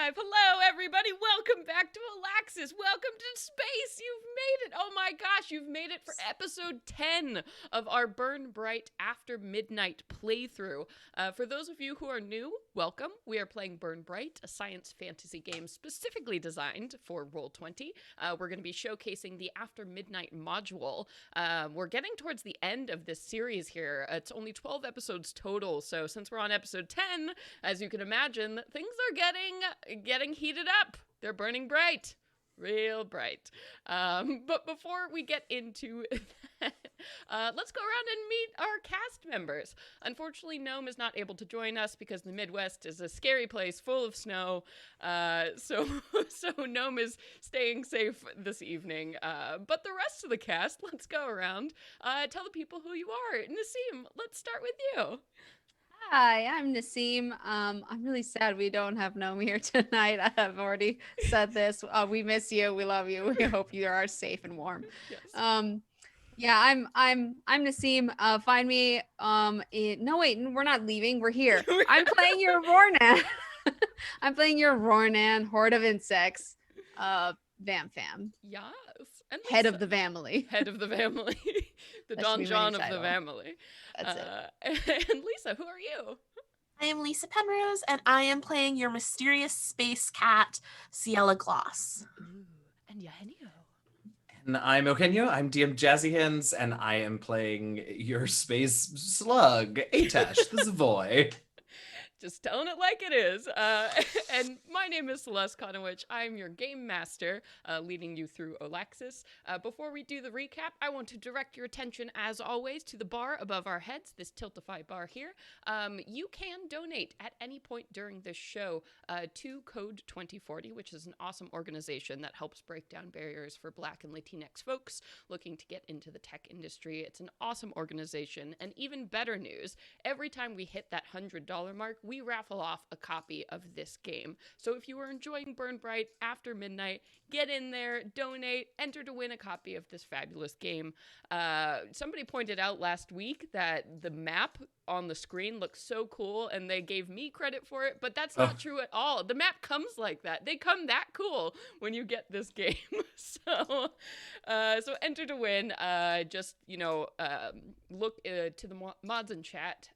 live. Hello, everybody. Welcome back to Olaxis. Welcome to space. You've made it. Oh my gosh, you've made it for episode 10 of our Burn Bryte After Midnight playthrough. For those of you who are new, welcome. We are playing Burn Bryte, a science fantasy game specifically designed for Roll20. We're going to be showcasing the After Midnight module. We're getting towards the end of this series here. It's only 12 episodes total, so since we're on episode 10, as you can imagine, things are getting heated up. They're burning bright. Real bright. But before we get into that, let's go around and meet our cast members. Unfortunately, Gnome is not able to join us because the Midwest is a scary place full of snow. So Gnome is staying safe this evening. But the rest of the cast, let's go around. Tell the people who you are. Nassim, let's start with you. Hi, I'm Nassim. I'm really sad we don't have Nomi here tonight. I have already said this. We miss you. We love you. We hope you are safe and warm. Yes. Yeah, I'm Nassim. Find me. No, wait, we're not leaving. We're here. I'm playing your Rornan. I'm playing your Rornan, Horde of Insects. Vam Fam. Yes. And Head of the family. Head of the family. The Don John of the family. That's it. And Lisa, who are you? I am Lisa Penrose, and I am playing your mysterious space cat, Ciela Gloss. Ooh, and Eugenio. And I'm Eugenio. I'm DM Jazzy Hands, and I am playing your space slug, Atash, the Zavoy. Just telling it like it is. And my name is Celeste Konowich. I'm your game master, leading you through Olaxis. Before we do the recap, I want to direct your attention, as always, to the bar above our heads, this Tiltify bar here. You can donate at any point during this show to Code 2040, which is an awesome organization that helps break down barriers for Black and Latinx folks looking to get into the tech industry. It's an awesome organization. And even better news, every time we hit that $100 mark, we raffle off a copy of this game. So if you are enjoying Burn Bryte After Midnight, get in there, donate, enter to win a copy of this fabulous game. Somebody pointed out last week that the map on the screen looks so cool, and they gave me credit for it, but that's not true at all. The map comes like that. They come that cool when you get this game. So enter to win. Just, look to the mods in chat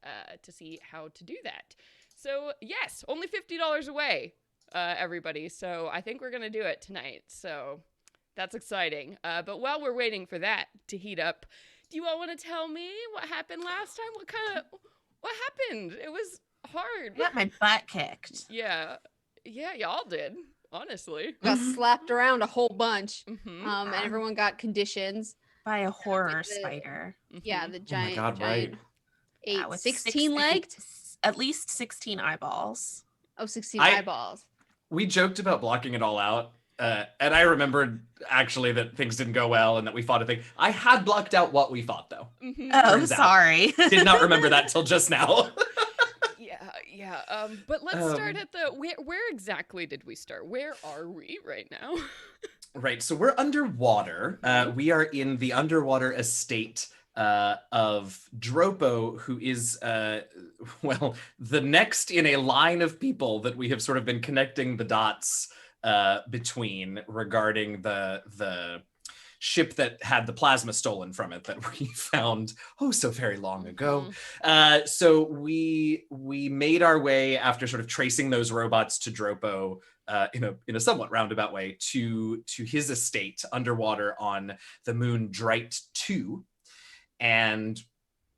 to see how to do that. So, yes, only $50 away, everybody. So I think we're going to do it tonight. So that's exciting. But while we're waiting for that to heat up, do you all want to tell me what happened last time? What happened? It was hard. I got my butt kicked. Yeah, y'all did, honestly. Got slapped around a whole bunch. Mm-hmm. And everyone got conditions. By a horror spider. Yeah, the giant. Oh my God, giant right. 16 legged? At least 16 eyeballs. Oh, 16 eyeballs. We joked about blocking it all out. And I remembered actually that things didn't go well and that we fought a thing. I had blocked out what we fought though. Mm-hmm. Oh, sorry. Did not remember that till just now. Yeah. But let's start at the where exactly did we start? Where are we right now? Right. So we're underwater. We are in the underwater estate of Dropo, who is, the next in a line of people that we have sort of been connecting the dots between regarding the ship that had the plasma stolen from it that we found so very long ago. So we made our way after sort of tracing those robots to Dropo in a somewhat roundabout way to his estate underwater on the moon Dryte 2. And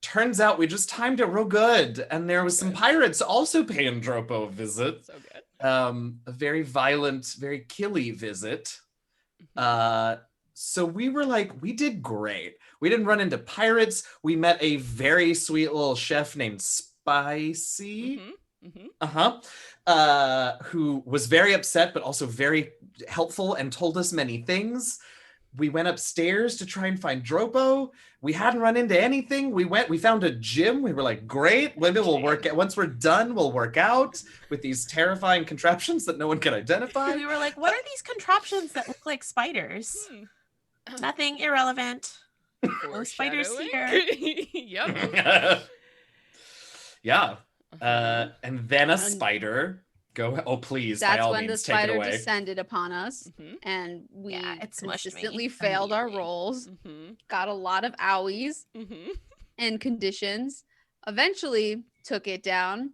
turns out we just timed it real good. And there was some pirates also paying Dropo a visit. So good. A very violent, very killy visit. So we were like, we did great. We didn't run into pirates. We met a very sweet little chef named Spicy. Who was very upset, but also very helpful and told us many things. We went upstairs to try and find Dropo. We hadn't run into anything. We found a gym. We were like, great, maybe we'll work out. Once we're done, we'll work out with these terrifying contraptions that no one can identify. We were like, what are these contraptions that look like spiders? Nothing irrelevant. No spiders here. Yep. Yeah. And then a spider Go. Oh, please, by That's all when the means, take it spider away. descended upon us, Mhm. and we Yeah, it smushed me consistently failed our immediately. rolls, Mhm. got a lot of owies Mhm. and conditions, eventually took it down.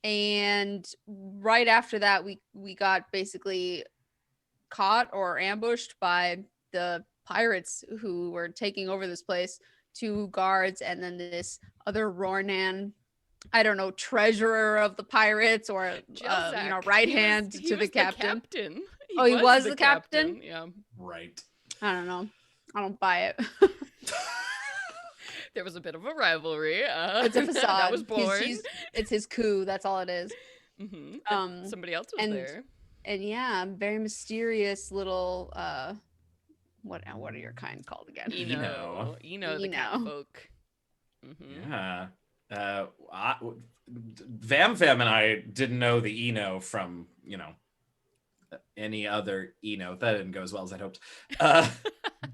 And right after that, we got basically caught or ambushed by the pirates who were taking over this place. 2 guards, and then this other Rornan, I don't know, treasurer of the pirates, or Jelzak, right he was- hand he to was the captain. He He was the the captain? Yeah. Right. I don't know. I don't buy it. There was a bit of a rivalry. It's a facade. That was born. It's his coup. That's all it is. Mm-hmm. Somebody else was there. And yeah, very mysterious little what are your kind called again? Eno, the cat folk. Mm-hmm. Yeah. Vam and I didn't know the Eno from, any other Eno. That didn't go as well as I'd hoped.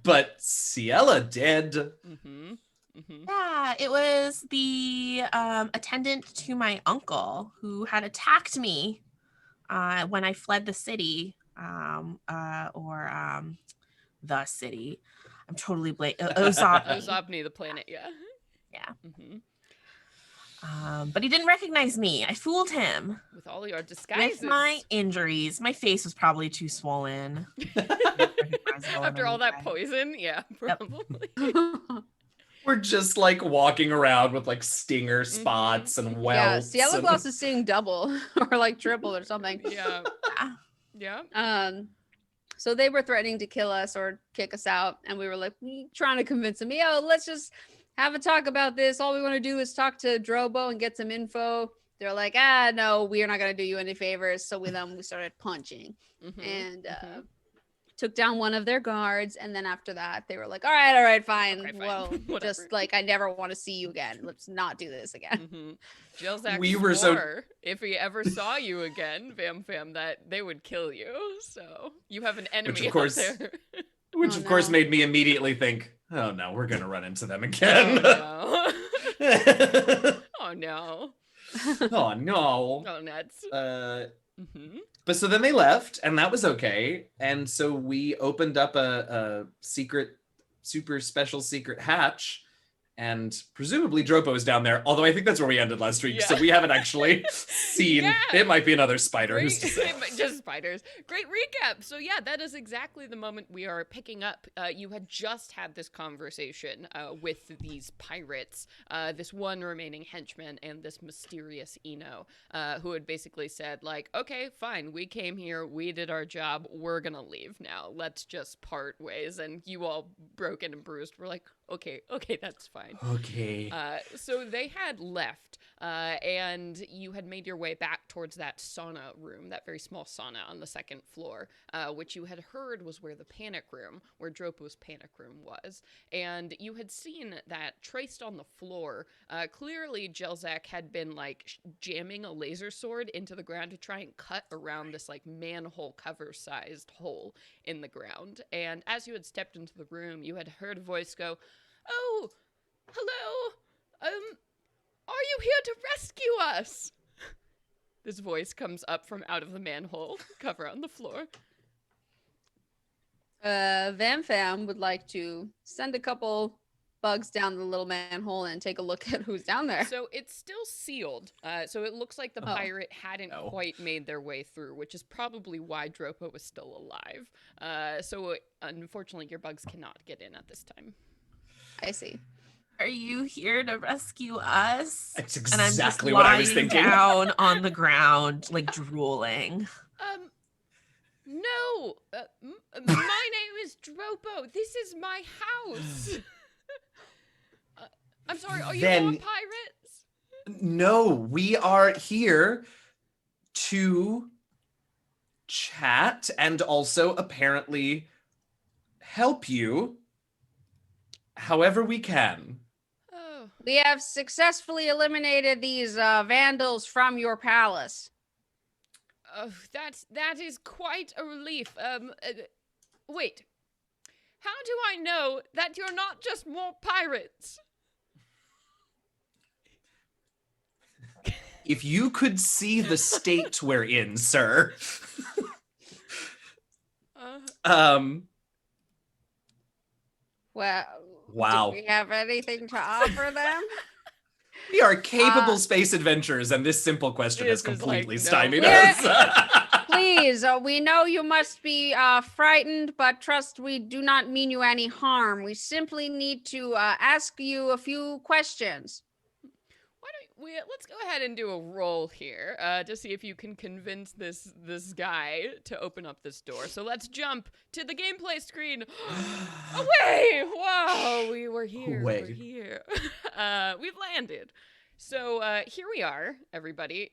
But Ciela did. Mm-hmm. Mm-hmm. Yeah, it was the attendant to my uncle who had attacked me when I fled the city, the city. I'm totally Ozobni. Ozobni, the planet, yeah. Yeah. Mm-hmm. But he didn't recognize me. I fooled him. With all your disguises. With my injuries. My face was probably too swollen. After all that poison, yeah, probably. Yep. We're just like walking around with like stinger spots and welts. Yeah, Ciela Gloss is seeing double or like triple or something. Yeah. Yeah. So they were threatening to kill us or kick us out, and we were like trying to convince them, let's just have a talk about this. All we want to do is talk to Drobo and get some info. They're like, no, we're not gonna do you any favors. So we started punching and took down one of their guards, and then after that they were like, all right, fine. Okay, fine. Well, just like I never want to see you again. Let's not do this again. Jelzak We were swore if he ever saw you again, Vam, that they would kill you. So you have an enemy Which of course, out there. Which of course made me immediately think, oh no, we're gonna run into them again. Oh no. Oh no. Oh no. Oh nuts. But so then they left, and that was okay. And so we opened up a secret, super special secret hatch, and presumably Dropo's down there. Although I think that's where we ended last week, so we haven't actually seen. Yeah. It might be another spider. Great. Who's to say? Just spiders. Great recap. So yeah, that is exactly the moment we are picking up. You had just had this conversation with these pirates, this one remaining henchman, and this mysterious Eno, who had basically said like, okay, fine, we came here, we did our job, we're gonna leave now. Let's just part ways. And you all broken and bruised were like, okay, that's fine. Okay. So they had left, and you had made your way back towards that sauna room, that very small sauna on the second floor, which you had heard was where the panic room, where Dropo's panic room was. And you had seen that traced on the floor. Clearly, Jelzak had been like jamming a laser sword into the ground to try and cut around this like manhole cover-sized hole in the ground. And as you had stepped into the room, you had heard a voice go, "Oh, hello, are you here to rescue us?" This voice comes up from out of the manhole cover on the floor. Vam would like to send a couple bugs down the little manhole and take a look at who's down there. So it's still sealed. So it looks like the pirate hadn't quite made their way through, which is probably why Dropo was still alive. So unfortunately, your bugs cannot get in at this time. I see. Are you here to rescue us? That's And I'm just exactly what I was lying thinking. down on the ground, like drooling. No. My name is Dropo. This is my house. I'm sorry, are you all pirates? No, we are here to chat and also apparently help you however we can. Oh. We have successfully eliminated these vandals from your palace. Oh, that is quite a relief. Wait. How do I know that you're not just more pirates? If you could see the state we're in, sir. Well, Wow. do we have anything to offer them? We are capable space adventurers, and this simple question has This is completely like, no. stymied Yeah. us. Please, we know you must be frightened, but trust we do not mean you any harm. We simply need to ask you a few questions. Why don't let's go ahead and do a roll here to see if you can convince this guy to open up this door. So let's jump to the gameplay screen. Away! Wow, we're here. Away. We're here. We've landed. So here we are, everybody.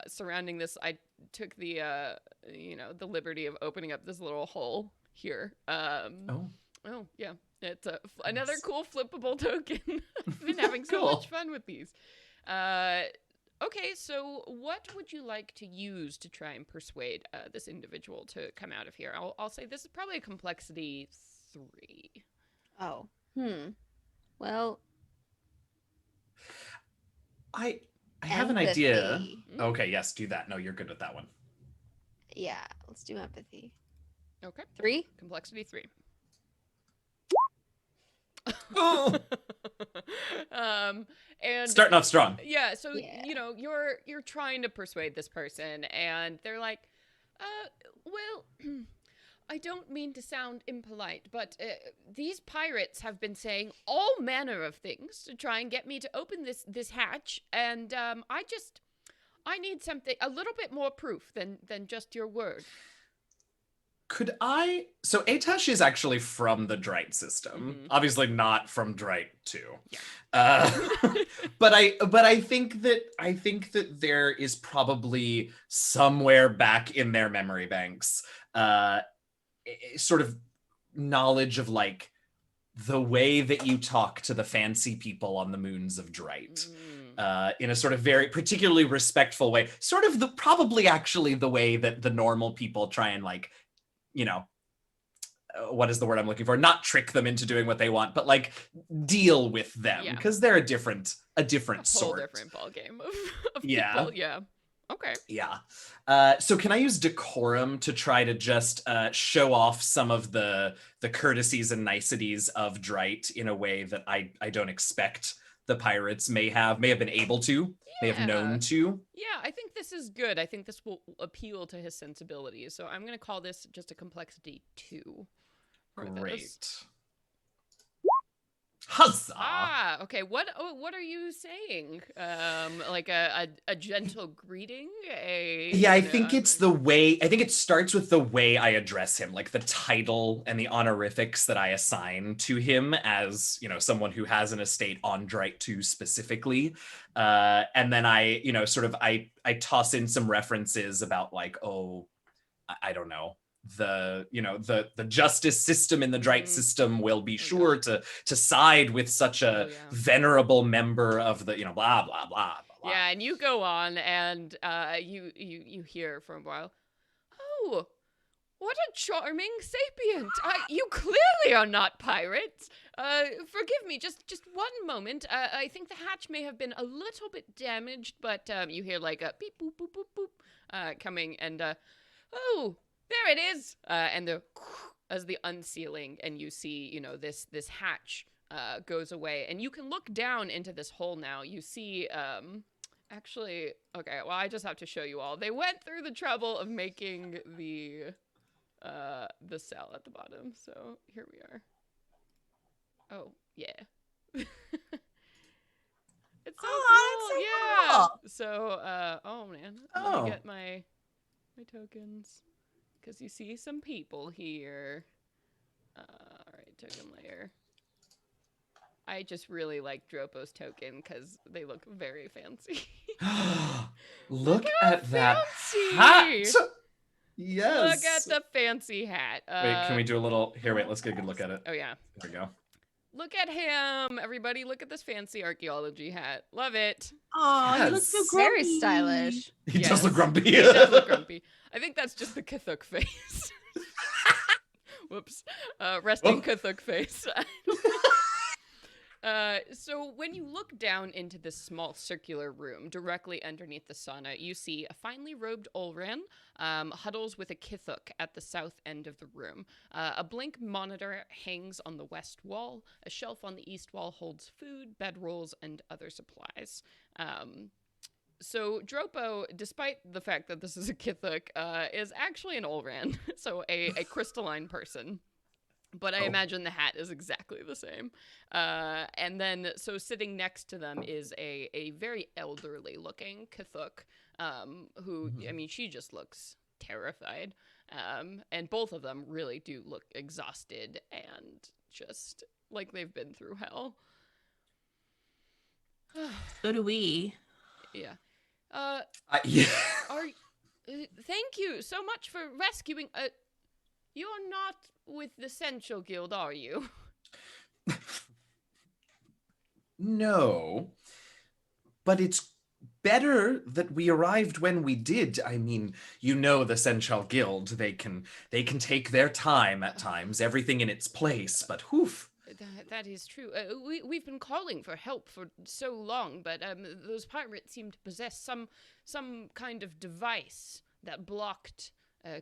Surrounding this, I took the the liberty of opening up this little hole here. Oh yeah, it's another cool flippable token. I've been having so much fun with these. Okay, so what would you like to use to try and persuade this individual to come out of here? I'll say this is probably a complexity 3. Oh, well, I have an idea. empathy. Okay, yes, do that. No, you're good with that one. Yeah, let's do empathy. Okay. 3? Complexity 3. Oh. And Starting off strong. yeah, so Yeah. you're trying to persuade this person, and they're like, well, I don't mean to sound impolite, but these pirates have been saying all manner of things to try and get me to open this hatch, and I need something, a little bit more proof than just your word. Could I? So Atash is actually from the Bryte system, obviously not from Bryte 2. Yeah. But I think that there is probably somewhere back in their memory banks, sort of knowledge of like the way that you talk to the fancy people on the moons of Bryte. In a sort of very particularly respectful way, sort of probably actually the way that the normal people try and like, what is the word I'm looking for? Not trick them into doing what they want, but like deal with them because they're a different sort. Whole different ball game of Yeah. people. Yeah. Okay. Yeah. So can I use decorum to try to just show off some of the courtesies and niceties of Bryte in a way that I don't expect the pirates may have been able to, may have known to? Yeah, I think this is good. I think this will appeal to his sensibilities. So I'm going to call this just a complexity 2. Great. Huzzah! Okay. What are you saying? Like a gentle greeting? I think it's the way. I think it starts with the way I address him, like the title and the honorifics that I assign to him as, someone who has an estate on Bryte 2 specifically. And then I toss in some references about like, I don't know. The justice system in the Bryte system will be sure to side with such a venerable member of the blah blah blah blah. Yeah, and you go on and you hear for a while, oh, what a charming sapient. You clearly are not pirates. Forgive me, just one moment. I think the hatch may have been a little bit damaged, but you hear like a beep boop boop boop boop coming, and oh, there it is. And as the unsealing, and you see, this hatch goes away, and you can look down into this hole now. You see, actually, okay, well, I just have to show you all. They went through the trouble of making the cell at the bottom. So here we are. Oh, yeah. It's so cool. Yeah. Cool. So, oh man, let me get my tokens. Because you see some people here. All right, token layer. I just really like Dropo's token because they look very fancy. Look at that fancy. hat! Yes. Look at the fancy hat. Wait, can we do a little... Here, wait, let's get a good look at it. Oh, yeah. There we go. Look at him, everybody. Look at this fancy archaeology hat. Love it. Oh, he looks so Yes. grumpy. Very stylish. He does look grumpy. He does look grumpy. I think that's just the Cthulhu face. Whoops. Resting Cthulhu face. So when you look down into this small circular room directly underneath the sauna, you see a finely robed Olran huddles with a Kithuk at the south end of the room. A blink monitor hangs on the west wall. A shelf on the east wall holds food, bedrolls, and other supplies. So Dropo, despite the fact that this is a Kithuk, is actually an Olran, so a crystalline person. But I imagine the hat is exactly the same. And then, so sitting next to them is a very elderly looking Kithuk, who, I mean, she just looks terrified. And both of them really do look exhausted and just like they've been through hell. So do we. Yeah. Yeah. Thank you so much for rescuing. You're not with the Central Guild, are you? No, but it's better that we arrived when we did. I mean, you know, the Central Guild, they can take their time at times, everything in its place, but whoof. That is true. We've been calling for help for so long, but those pirates seem to possess some kind of device that blocked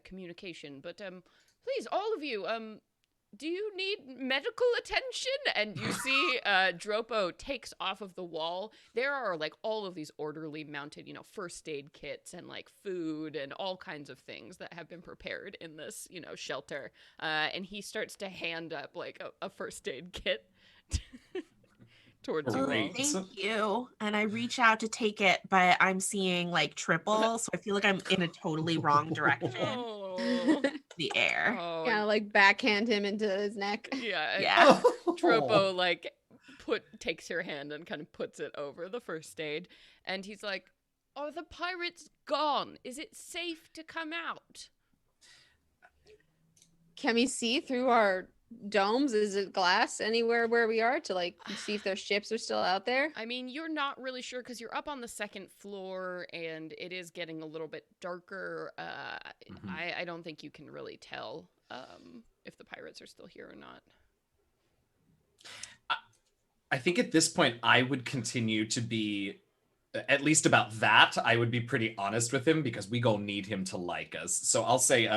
communication. But please, all of you, do you need medical attention? And you see Dropo takes off of the wall. There are like all of these orderly mounted, first aid kits and like food and all kinds of things that have been prepared in this, shelter. And he starts to hand up like a first aid kit towards you all. Thank you. And I reach out to take it, but I'm seeing like triple, so I feel like I'm in a totally wrong direction. Oh. The air. Oh, Kind of like backhand him into his neck. yeah. Yeah. Dropo like takes her hand and kind of puts it over the first aid, and he's like, "Are the pirates gone? Is it safe to come out?" Can we see through our domes? Is it glass anywhere where we are to like see if their ships are still out there? I mean, you're not really sure because you're up on the second floor and it is getting a little bit darker. I don't think you can really tell if the pirates are still here or not. I think at this point, I would continue to be, at least about that, I would be pretty honest with him because we gonna need him to like us. So I'll say,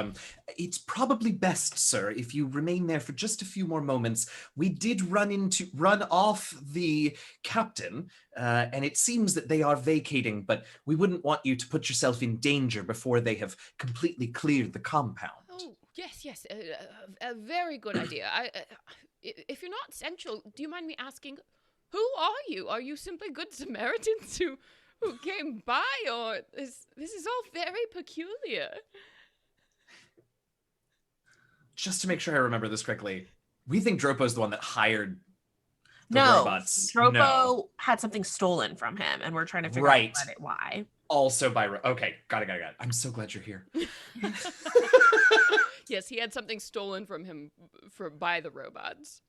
it's probably best, sir, if you remain there for just a few more moments. We did run off the captain, and it seems that they are vacating, but we wouldn't want you to put yourself in danger before they have completely cleared the compound. Oh, yes, a very good idea. If you're not Central, do you mind me asking, who are you? Are you simply good Samaritans who came by, or this is all very peculiar? Just to make sure I remember this correctly, we think Dropo's the one that hired the robots. Dropo had something stolen from him, and we're trying to figure out why. Also by okay, got it. I'm so glad you're here. Yes, he had something stolen from him by the robots.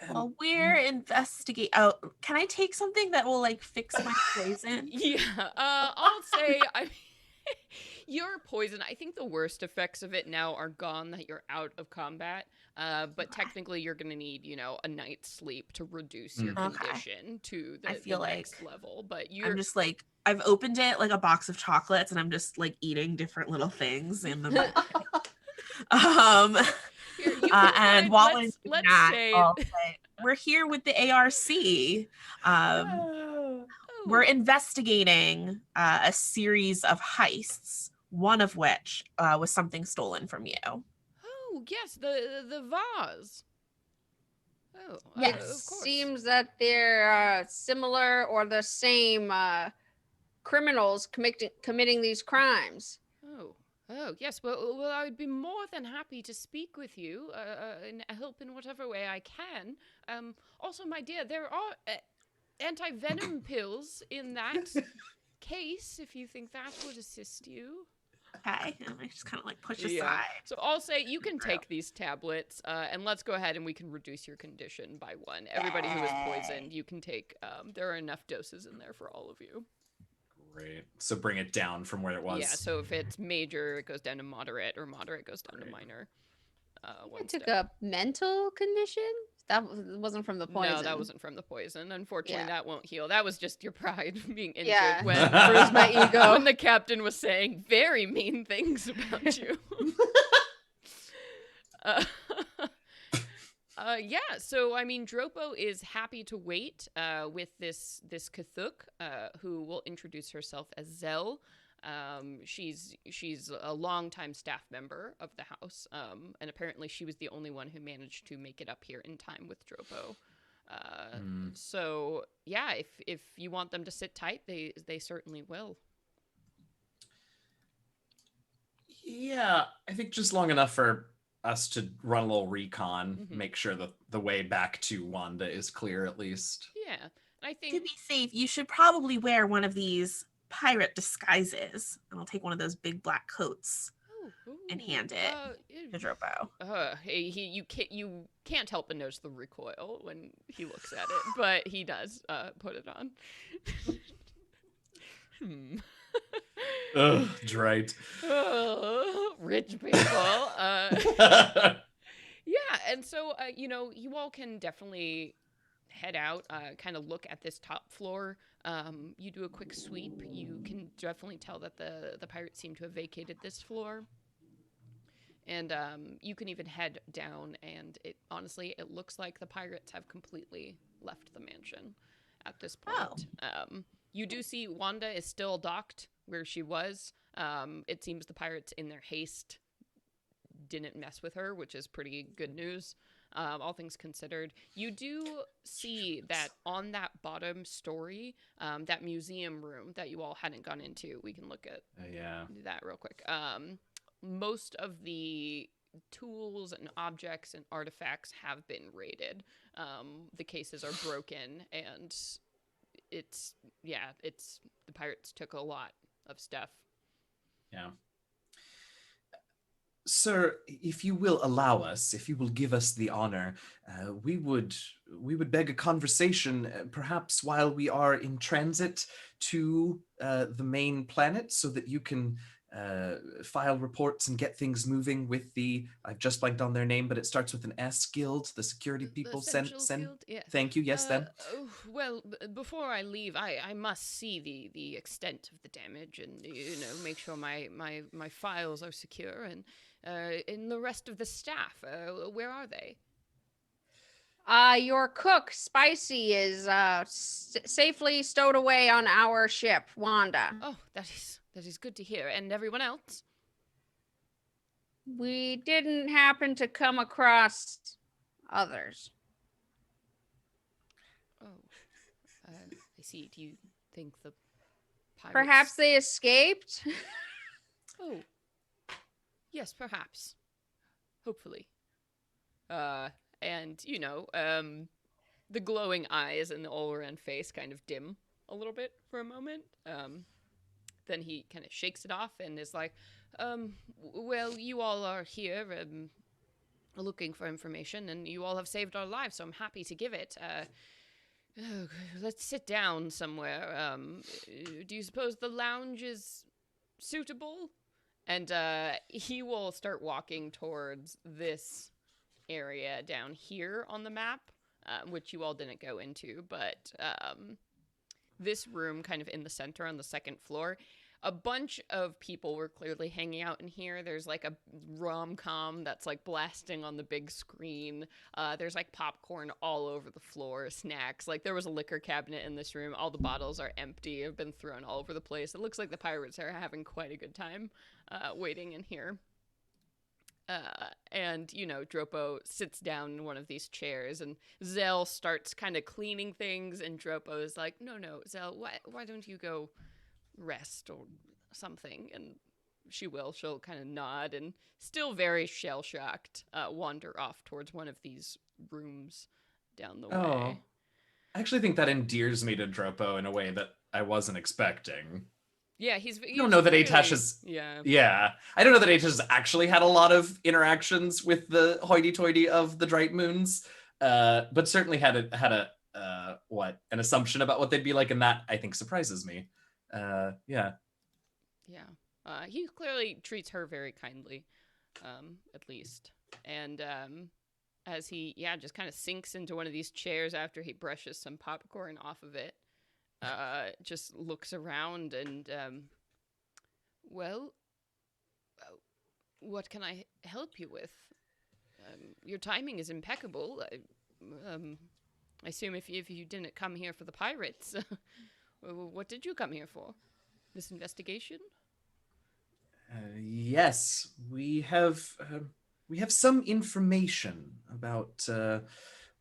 Well, we're investigating. Oh, can I take something that will like fix my poison? Yeah, I'll say your poison. I think the worst effects of it now are gone that you're out of combat. But technically, you're gonna need, a night's sleep to reduce your condition to the next level. But I'm just like, I've opened it like a box of chocolates, and I'm just like eating different little things in the and while I'm doing that, I'll say, we're here with the ARC. We're investigating a series of heists, one of which was something stolen from you. Oh, yes, the vase. Oh, yes. Of course. Seems that they're similar or the same criminals committing these crimes. Oh, yes. Well, I would be more than happy to speak with you and help in whatever way I can. Also, my dear, there are anti-venom pills in that case, if you think that would assist you. Okay, and I just kind of like push aside. So I'll say you can take these tablets, and let's go ahead and we can reduce your condition by 1. Everybody who is poisoned, you can take. There are enough doses in there for all of you. Great. So bring it down from where it was. Yeah. So if it's major, it goes down to moderate, or moderate goes down to minor. I took a mental condition. wasn't from the poison. No, that wasn't from the poison. Unfortunately, Yeah. that won't heal. That was just your pride being injured Yeah. when Bruised my ego. when the captain was saying very mean things about you. uh, yeah, so I mean, Dropo is happy to wait with this Kathuk, who will introduce herself as Zell. She's a longtime staff member of the house, and apparently she was the only one who managed to make it up here in time with Dropo. So yeah, if you want them to sit tight, they certainly will. Yeah, I think just long enough for us to run a little recon, make sure that the way back to Wanda is clear at least. Yeah, I think To be safe, you should probably wear one of these pirate disguises, and I'll take one of those big black coats and hand it to Dropo. You can't help but notice the recoil when he looks at it, but he does put it on. Ugh, Dryte. Rich people. Yeah, and so you all can definitely head out, kind of look at this top floor. You do a quick sweep. You can definitely tell that the pirates seem to have vacated this floor. And you can even head down, and honestly, it looks like the pirates have completely left the mansion at this point. You do see Wanda is still docked where she was. It seems the pirates, in their haste, didn't mess with her, which is pretty good news, all things considered. You do see that on that bottom story, that museum room that you all hadn't gone into. We can look at that real quick. Most of the tools and objects and artifacts have been raided. The cases are broken, and it's the pirates took a lot of stuff. Yeah. Sir, if you will allow us, if you will give us the honor, we would beg a conversation, perhaps while we are in transit to the main planet, so that you can file reports and get things moving with the, I've just blanked on their name, but it starts with an S, guild, the security people. Send. Guild? Yeah. Thank you. Yes, them. Well, before I leave, I must see the extent of the damage, and make sure my files are secure, and in the rest of the staff, where are they? Your cook, Spicy, is safely stowed away on our ship, Wanda. Oh, that is good to hear. And everyone else? We didn't happen to come across others. Oh, I see. Do you think the pirates... Perhaps they escaped? Oh, yes, perhaps. Hopefully. And, the glowing eyes and the Olran face kind of dim a little bit for a moment. Then he kind of shakes it off and is like, well, you all are here looking for information, and you all have saved our lives, so I'm happy to give it. Let's sit down somewhere. Do you suppose the lounge is suitable? And he will start walking towards this area down here on the map, which you all didn't go into, but this room kind of in the center on the second floor. A bunch of people were clearly hanging out in here. There's like a rom-com that's like blasting on the big screen. There's like popcorn all over the floor, snacks. Like there was a liquor cabinet in this room. All the bottles are empty, have been thrown all over the place. It looks like the pirates are having quite a good time waiting in here. And, Dropo sits down in one of these chairs, and Zell starts kind of cleaning things, and Dropo is like, no, Zell, why don't you go rest or something? And she'll kind of nod and, still very shell-shocked, wander off towards one of these rooms down the way. I actually think that endears me to Dropo in a way that I wasn't expecting. Yeah, I don't know that Atash has... Yeah. I don't know that Atash has actually had a lot of interactions with the hoity-toity of the Dryte Moons, but certainly had an assumption about what they'd be like, and that, I think, surprises me. Yeah. He clearly treats her very kindly, at least. And as he, just kind of sinks into one of these chairs after he brushes some popcorn off of it. Just looks around and, well, what can I help you with? Your timing is impeccable. I assume if you didn't come here for the pirates, what did you come here for? This investigation? Yes, we have some information about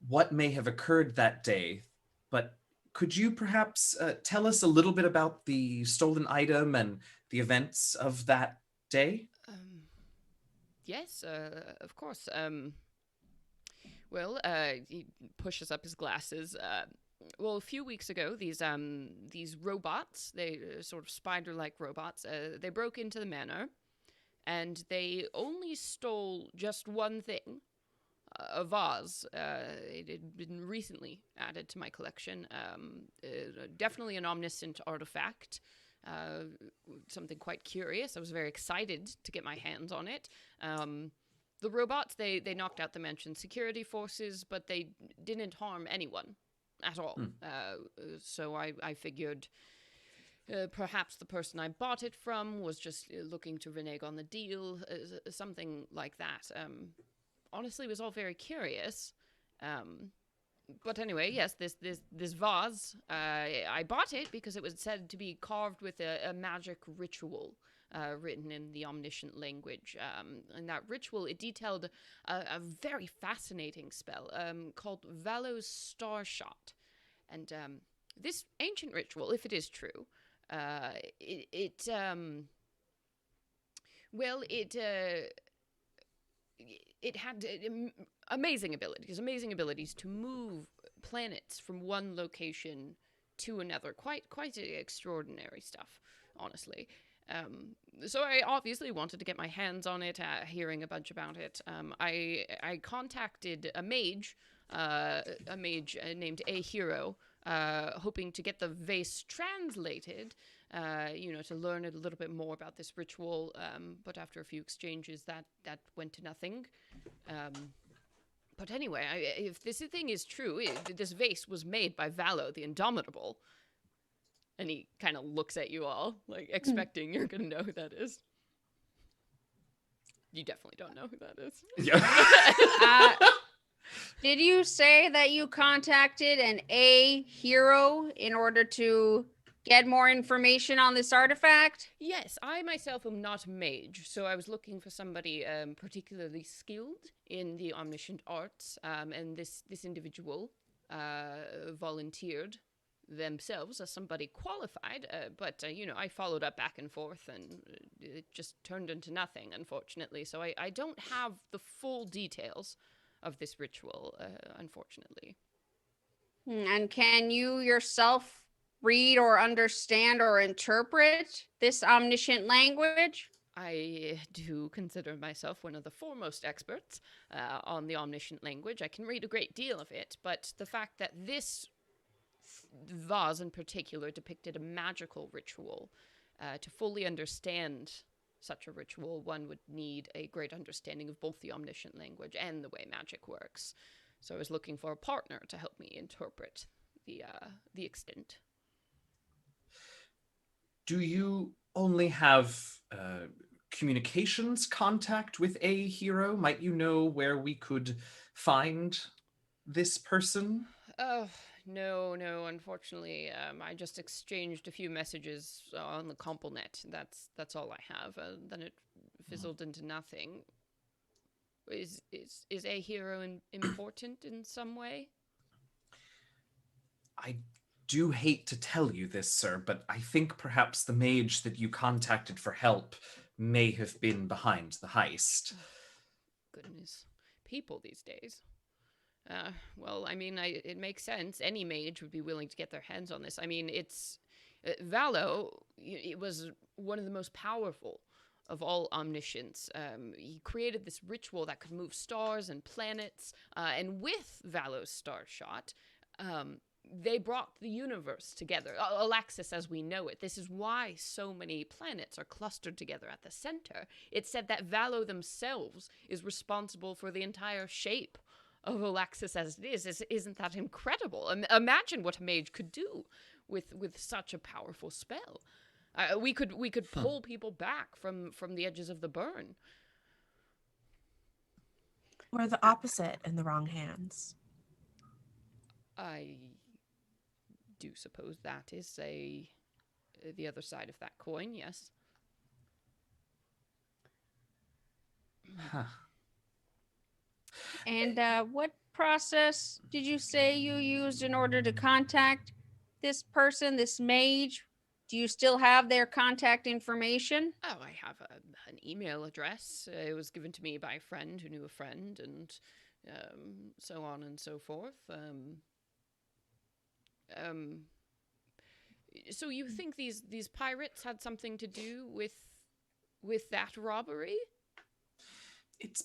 what may have occurred that day, but could you perhaps tell us a little bit about the stolen item and the events of that day? Yes, of course. Well, he pushes up his glasses. Well, a few weeks ago, these robots, they sort of spider-like robots, they broke into the manor, and they only stole just one thing, a vase. It had been recently added to my collection. Definitely an omniscient artifact. Something quite curious. I was very excited to get my hands on it. The robots, they knocked out the mentioned security forces, but they didn't harm anyone at all. So I figured perhaps the person I bought it from was just looking to renege on the deal, something like that. Honestly, it was all very curious. But anyway, yes, this vase, I bought it because it was said to be carved with a magic ritual written in the omniscient language. And that ritual, it detailed a very fascinating spell called Valo's Star Shot. And this ancient ritual, if it is true, it had amazing abilities to move planets from one location to another. Quite extraordinary stuff, honestly. So I obviously wanted to get my hands on it, hearing a bunch about it. I contacted a mage named A Hero, hoping to get the vase translated, to learn a little bit more about this ritual. But after a few exchanges, that went to nothing. But anyway, if this thing is true, this vase was made by Valo the Indomitable. And he kind of looks at you all, like, expecting you're going to know who that is. You definitely don't know who that is. Yeah. Did you say that you contacted an A hero in order to get more information on this artifact? Yes, I myself am not a mage, so I was looking for somebody particularly skilled in the omniscient arts, and this individual volunteered themselves as somebody qualified, but I followed up back and forth, and it just turned into nothing, unfortunately. So I don't have the full details of this ritual, unfortunately. And can you yourself read or understand or interpret this omniscient language? I do consider myself one of the foremost experts on the omniscient language. I can read a great deal of it, but the fact that this vase in particular depicted a magical ritual, to fully understand such a ritual, one would need a great understanding of both the omniscient language and the way magic works. So I was looking for a partner to help me interpret the extent. Do you only have communications contact with A Hero? Might you know where we could find this person? No, unfortunately, I just exchanged a few messages on the CompoNet. That's all I have. Then it fizzled into nothing. Is A Hero important in some way? I do hate to tell you this, sir, but I think perhaps the mage that you contacted for help may have been behind the heist. Goodness. People these days. Well, I mean, it makes sense. Any mage would be willing to get their hands on this. I mean, it's... Valo, it was one of the most powerful of all omniscients. He created this ritual that could move stars and planets, and with Valo's Star Shot, they brought the universe together. Olaxis as we know it. This is why so many planets are clustered together at the center. It's said that Valo themselves is responsible for the entire shape of Olaxis as it is. Isn't that incredible? Imagine what a mage could do with such a powerful spell. We could pull people back from the edges of the burn. Or the opposite in the wrong hands. I do suppose that is the other side of that coin, yes. Huh. And what process did you say you used in order to contact this person, this mage? Do you still have their contact information? Oh, I have an email address. It was given to me by a friend who knew a friend, and so on and so forth. So you think these pirates had something to do with that robbery? It's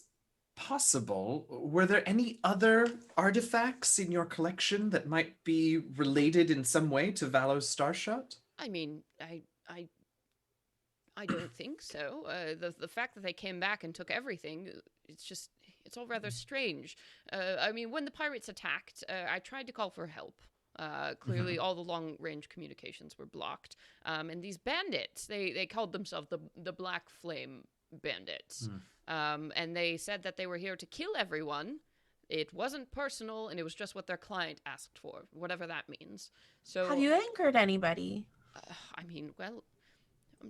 possible. Were there any other artifacts in your collection that might be related in some way to Valo's Starshot? I mean, I don't think so. The fact that they came back and took everything, it's all rather strange. I mean, when the pirates attacked, I tried to call for help. Clearly, all the long-range communications were blocked. And these bandits, they called themselves the Black Flame Bandits. And they said that they were here to kill everyone. It wasn't personal, and it was just what their client asked for, whatever that means. So, Have you angered anybody? I mean, well,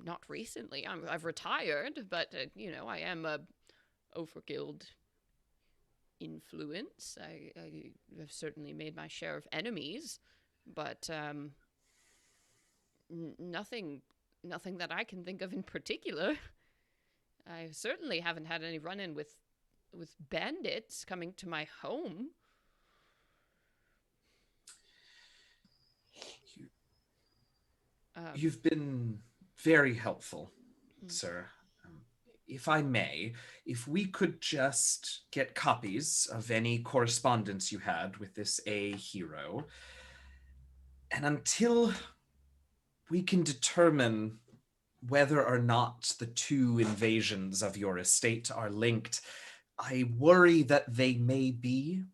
not recently. I've retired, but I am a Overguild influence. I have certainly made my share of enemies, but nothing that I can think of in particular. I certainly haven't had any run-in with bandits coming to my home. You've been very helpful, sir. If I may, if we could just get copies of any correspondence you had with this A hero, and until we can determine whether or not the two invasions of your estate are linked, I worry that they may be.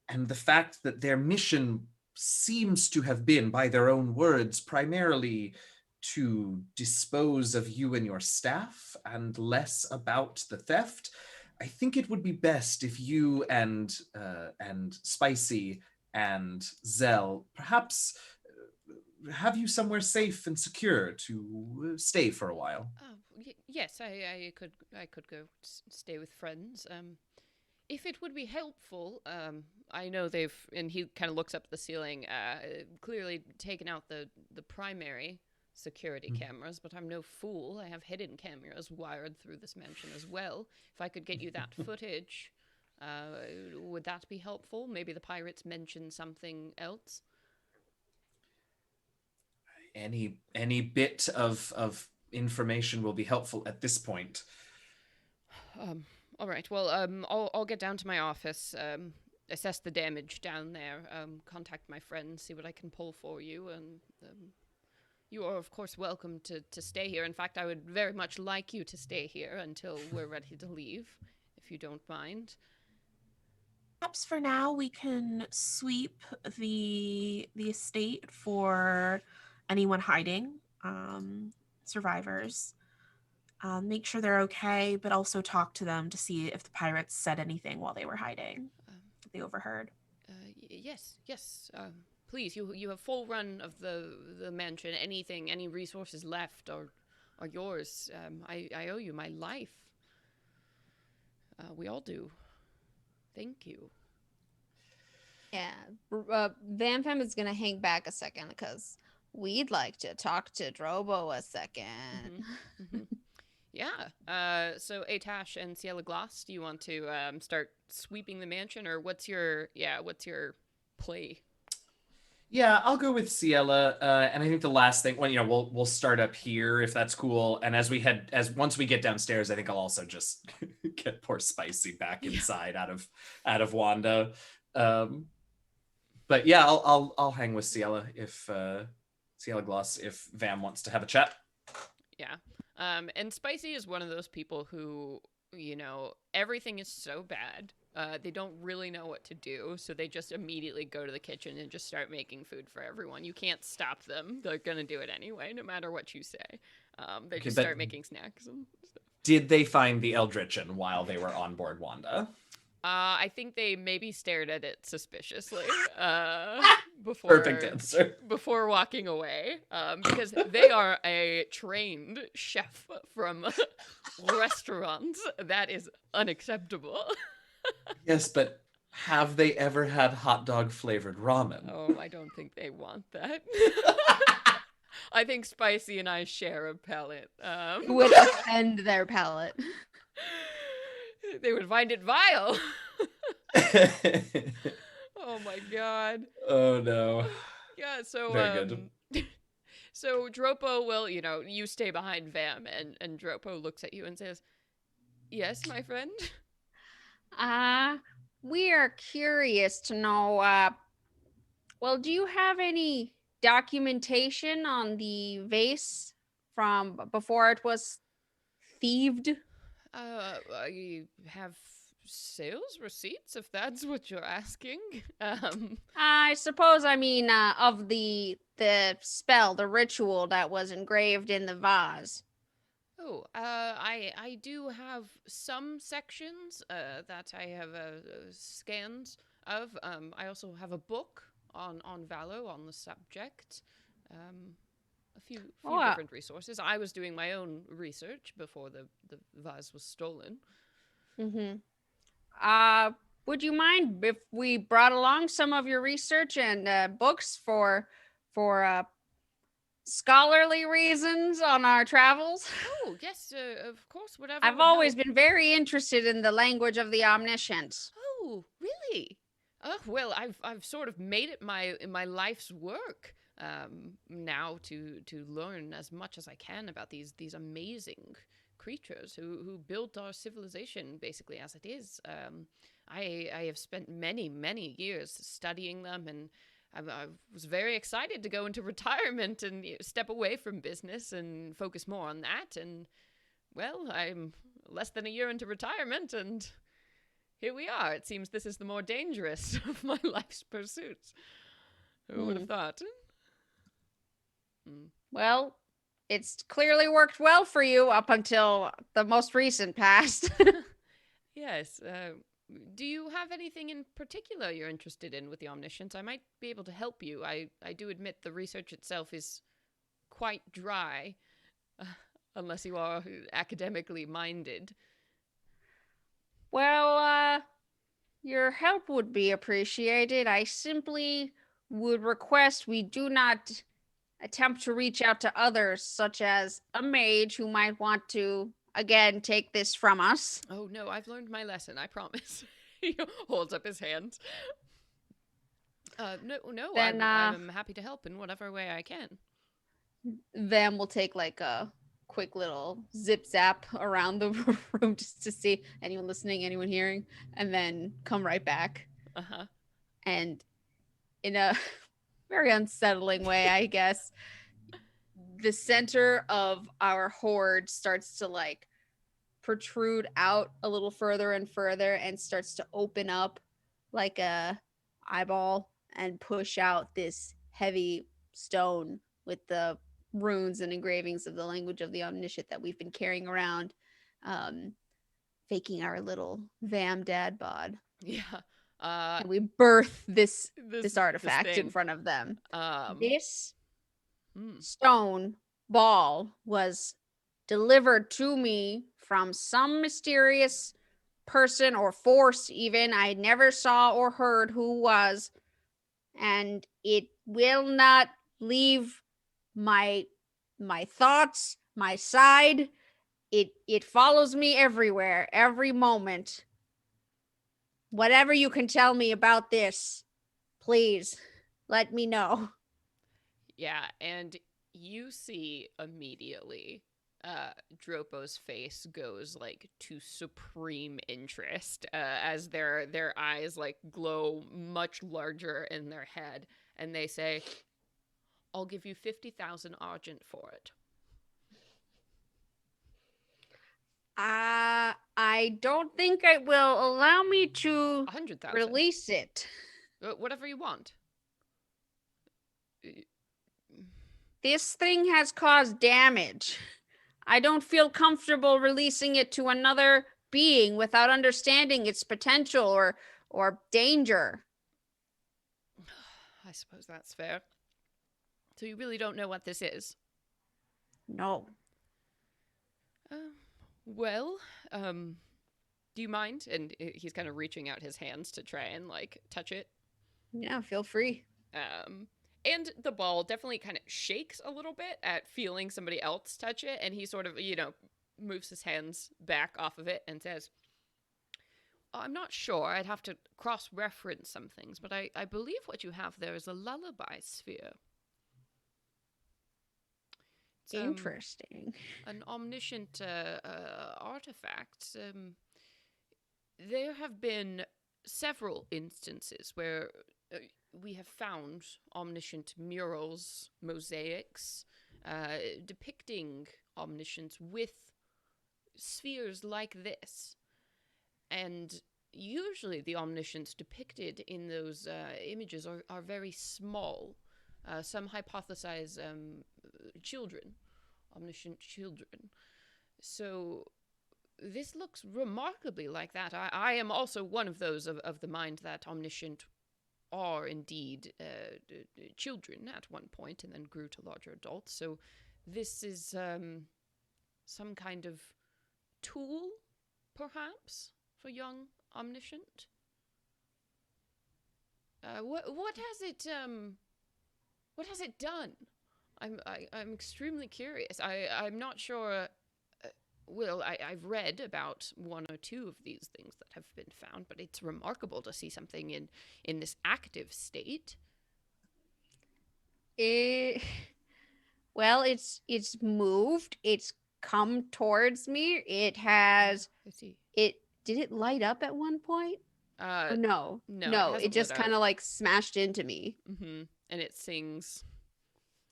And the fact that their mission seems to have been, by their own words, primarily to dispose of you and your staff and less about the theft, I think it would be best if you and Spicy and Zell perhaps have you somewhere safe and secure to stay for a while. Yes, I could go stay with friends. If it would be helpful, I know they've, and he kind of looks up at the ceiling, clearly taken out the primary security cameras, but I'm no fool. I have hidden cameras wired through this mansion as well. If I could get you that footage, would that be helpful? Maybe the pirates mention something else? Any bit of information will be helpful at this point. All right. Well, I'll get down to my office, assess the damage down there, contact my friends, see what I can pull for you, and you are, of course, welcome to stay here. In fact, I would very much like you to stay here until we're ready to leave, if you don't mind. Perhaps for now we can sweep the estate for anyone hiding, survivors. Make sure they're okay, but also talk to them to see if the pirates said anything while they were hiding. That they overheard. Yes. Please, you have full run of the mansion. Any resources left are yours. I owe you my life. We all do. Thank you. Yeah, Van Femme is gonna hang back a second because we'd like to talk to Drobo a second. Yeah. So Atash and Ciela Gloss, do you want to start sweeping the mansion, or what's your play? Yeah, I'll go with Ciela, and I think the last thing, we'll start up here if that's cool. And once we get downstairs, I think I'll also just get poor Spicy back inside out of Wanda. But yeah, I'll hang with Ciela if Ciela Gloss if Vam wants to have a chat. Yeah. And Spicy is one of those people who, everything is so bad They don't really know what to do, so they just immediately go to the kitchen and just start making food for everyone. You can't stop them. They're gonna do it anyway, no matter what you say. They Okay, just but start making snacks and stuff. did they find the Eldritchen while they were on board Wanda? I think they maybe stared at it suspiciously Perfect answer. before walking away, because they are a trained chef from restaurants. That is unacceptable. Yes, but have they ever had hot dog flavored ramen? Oh, I don't think they want that. I think Spicy and I share a palate. It would offend their palate. They would find it vile. Oh my god. Oh no. Yeah, so Very good. so Dropo will, you stay behind Vam, and Dropo looks at you and says, "Yes, my friend." We are curious to know, well, do you have any documentation on the vase from before it was thieved? I have sales receipts, if that's what you're asking. I suppose I mean of the spell, the ritual that was engraved in the vase. Oh, I do have some sections that I have scans of. I also have a book on Valo on the subject. A few different resources. I was doing my own research before the vase was stolen. Mm-hmm. Would you mind if we brought along some of your research and books for scholarly reasons on our travels? Oh, yes, of course, whatever. I've always been very interested in the language of the omniscient. Oh, really? Oh, well, I've sort of made it my life's work now to learn as much as I can about these amazing creatures who built our civilization basically as it is. I have spent many years studying them, and I was very excited to go into retirement and step away from business and focus more on that. And well, I'm less than a year into retirement, and here we are. It seems this is the more dangerous of my life's pursuits. Who would have thought? Well, it's clearly worked well for you up until the most recent past. Yes. Do you have anything in particular you're interested in with the omniscience? I might be able to help you. I do admit the research itself is quite dry, unless you are academically minded. Well, your help would be appreciated. I simply would request we do not attempt to reach out to others, such as a mage who might want to, again, take this from us. Oh, no, I've learned my lesson, I promise. He holds up his hands. No, Then, I'm happy to help in whatever way I can. Vam will take like a quick little zip zap around the room just to see anyone listening, anyone hearing, and then come right back. Uh-huh. And in a very unsettling way, I guess, the center of our horde starts to like protrude out a little further and further and starts to open up like a eyeball and push out this heavy stone with the runes and engravings of the language of the omniscient that we've been carrying around, faking our little Vam dad bod. Yeah. And we birth this artifact this thing. in front of them. This Hmm. stone ball was delivered to me from some mysterious person or force even I never saw or heard who was, and it will not leave my thoughts, my side. It follows me everywhere, every moment. Whatever you can tell me about this, please let me know. Yeah, and you see immediately Dropo's face goes like to supreme interest as their eyes like glow much larger in their head, and they say, "I'll give you 50,000 argent for it." I I don't think it will allow me to 100,000. release it. Whatever you want. This thing has caused damage. I don't feel comfortable releasing it to another being without understanding its potential or danger. I suppose that's fair. So you really don't know what this is? No. Well, do you mind? And he's kind of reaching out his hands to try and like touch it. Yeah, feel free. And the ball definitely kind of shakes a little bit at feeling somebody else touch it, and he sort of, moves his hands back off of it and says, I'm not sure. I'd have to cross-reference some things, but I believe what you have there is a lullaby sphere. It's, Interesting. An omniscient artifact. There have been several instances where we have found omniscient murals, mosaics, depicting omniscience with spheres like this. And usually the omniscience depicted in those images are very small. Some hypothesize children, omniscient children. So this looks remarkably like that. I am also one of those of the mind that omniscient are indeed children at one point and then grew to larger adults. So this is some kind of tool, perhaps, for young omniscient. What has it done? I'm extremely curious. I'm not sure. Well, I've read about one or two of these things that have been found, but it's remarkable to see something in this active state. Well, it's moved. It's come towards me. It has. I see. Did it light up at one point? Or No, no. it It just hasn't lit kind of like smashed into me. Mm-hmm. And it sings.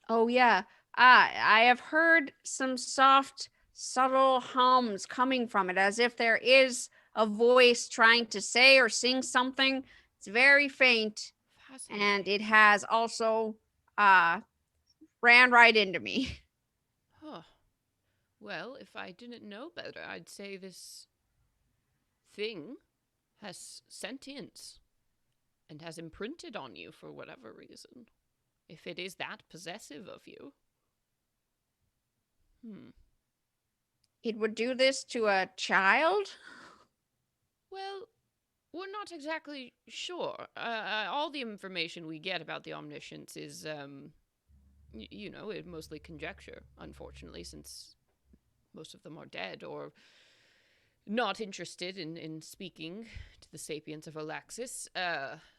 Oh yeah. I have heard some soft, subtle hums coming from it, as if there is a voice trying to say or sing something. It's very faint, and it has also ran right into me. Huh. Well, if I didn't know better, I'd say this thing has sentience and has imprinted on you for whatever reason. If it is that possessive of you. It would do this to a child? Well, we're not exactly sure. All the information we get about the omniscience is, mostly conjecture, unfortunately, since most of them are dead or not interested in speaking to the sapiens of Olaxis.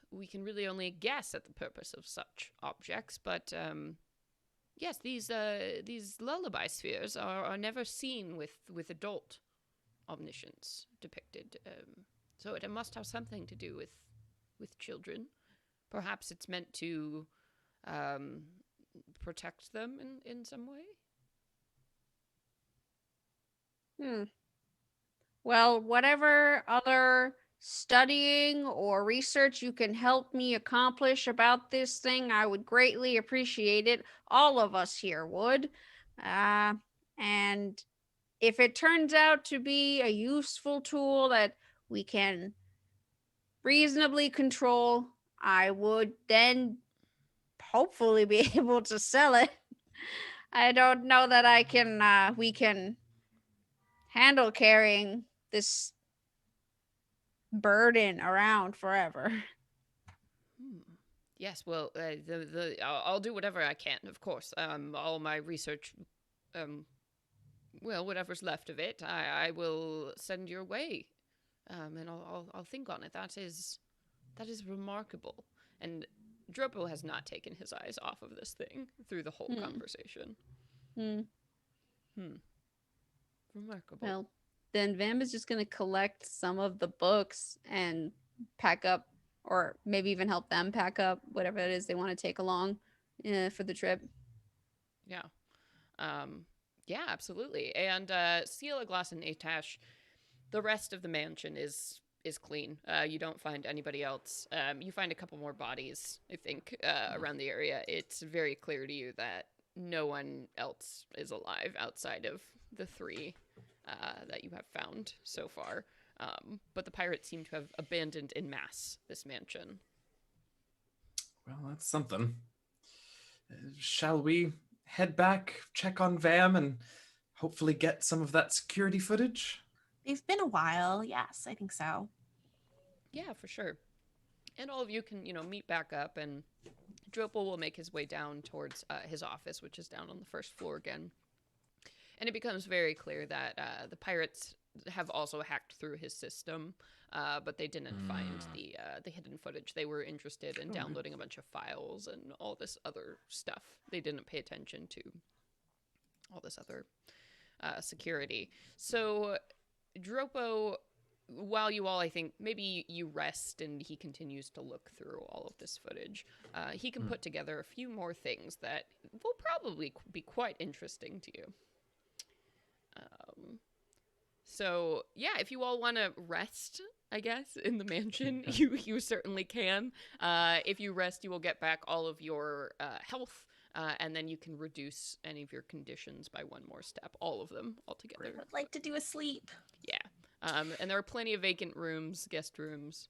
We can really only guess at the purpose of such objects, but yes, these lullaby spheres are never seen with adult omniscience depicted. So it must have something to do with children. Perhaps it's meant to protect them in some way. Well, whatever other studying or research you can help me accomplish about this thing, I would greatly appreciate it. All of us here would. And if it turns out to be a useful tool that we can reasonably control, I would then hopefully be able to sell it. I don't know that we can handle carrying this burden around forever. Yes, well, I'll do whatever I can, of course. All my research, whatever's left of it, I will send your way, and I'll think on it. That is remarkable. And Dropo has not taken his eyes off of this thing through the whole conversation. Remarkable. Well, then Vam is just going to collect some of the books and pack up, or maybe even help them pack up whatever it is they want to take along for the trip. Yeah. Yeah, absolutely. And Ciela, Glass, and Atash, The rest of the mansion is clean. You don't find anybody else. You find a couple more bodies, I think, around the area. It's very clear to you that no one else is alive outside of the three that you have found so far. But the pirates seem to have abandoned en masse this mansion. Well, that's something. Shall we head back, check on Vam, and hopefully get some of that security footage? They've been a while. Yes, I think so. Yeah, for sure. And all of you can, meet back up, and Dropel will make his way down towards his office, which is down on the first floor again. And it becomes very clear that the pirates have also hacked through his system, but they didn't find the hidden footage. They were interested in downloading a bunch of files and all this other stuff. They didn't pay attention to all this other security. So Dropo, while you all, I think, maybe you rest and he continues to look through all of this footage, he can put together a few more things that will probably be quite interesting to you. So, yeah, if you all want to rest, I guess, in the mansion, you certainly can. If you rest, you will get back all of your health, and then you can reduce any of your conditions by one more step, all of them altogether. I would like to do a sleep. Yeah. And there are plenty of vacant rooms, guest rooms.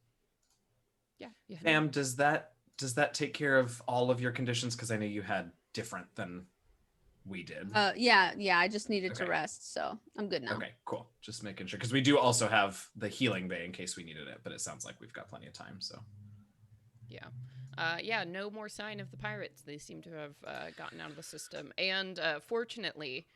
Yeah. Sam, does that take care of all of your conditions? Because I know you had different than we did. Yeah, I just needed to rest, so I'm good now. Okay, cool. Just making sure, because we do also have the healing bay in case we needed it, but it sounds like we've got plenty of time, so. Yeah, no more sign of the pirates. They seem to have gotten out of the system. And fortunately,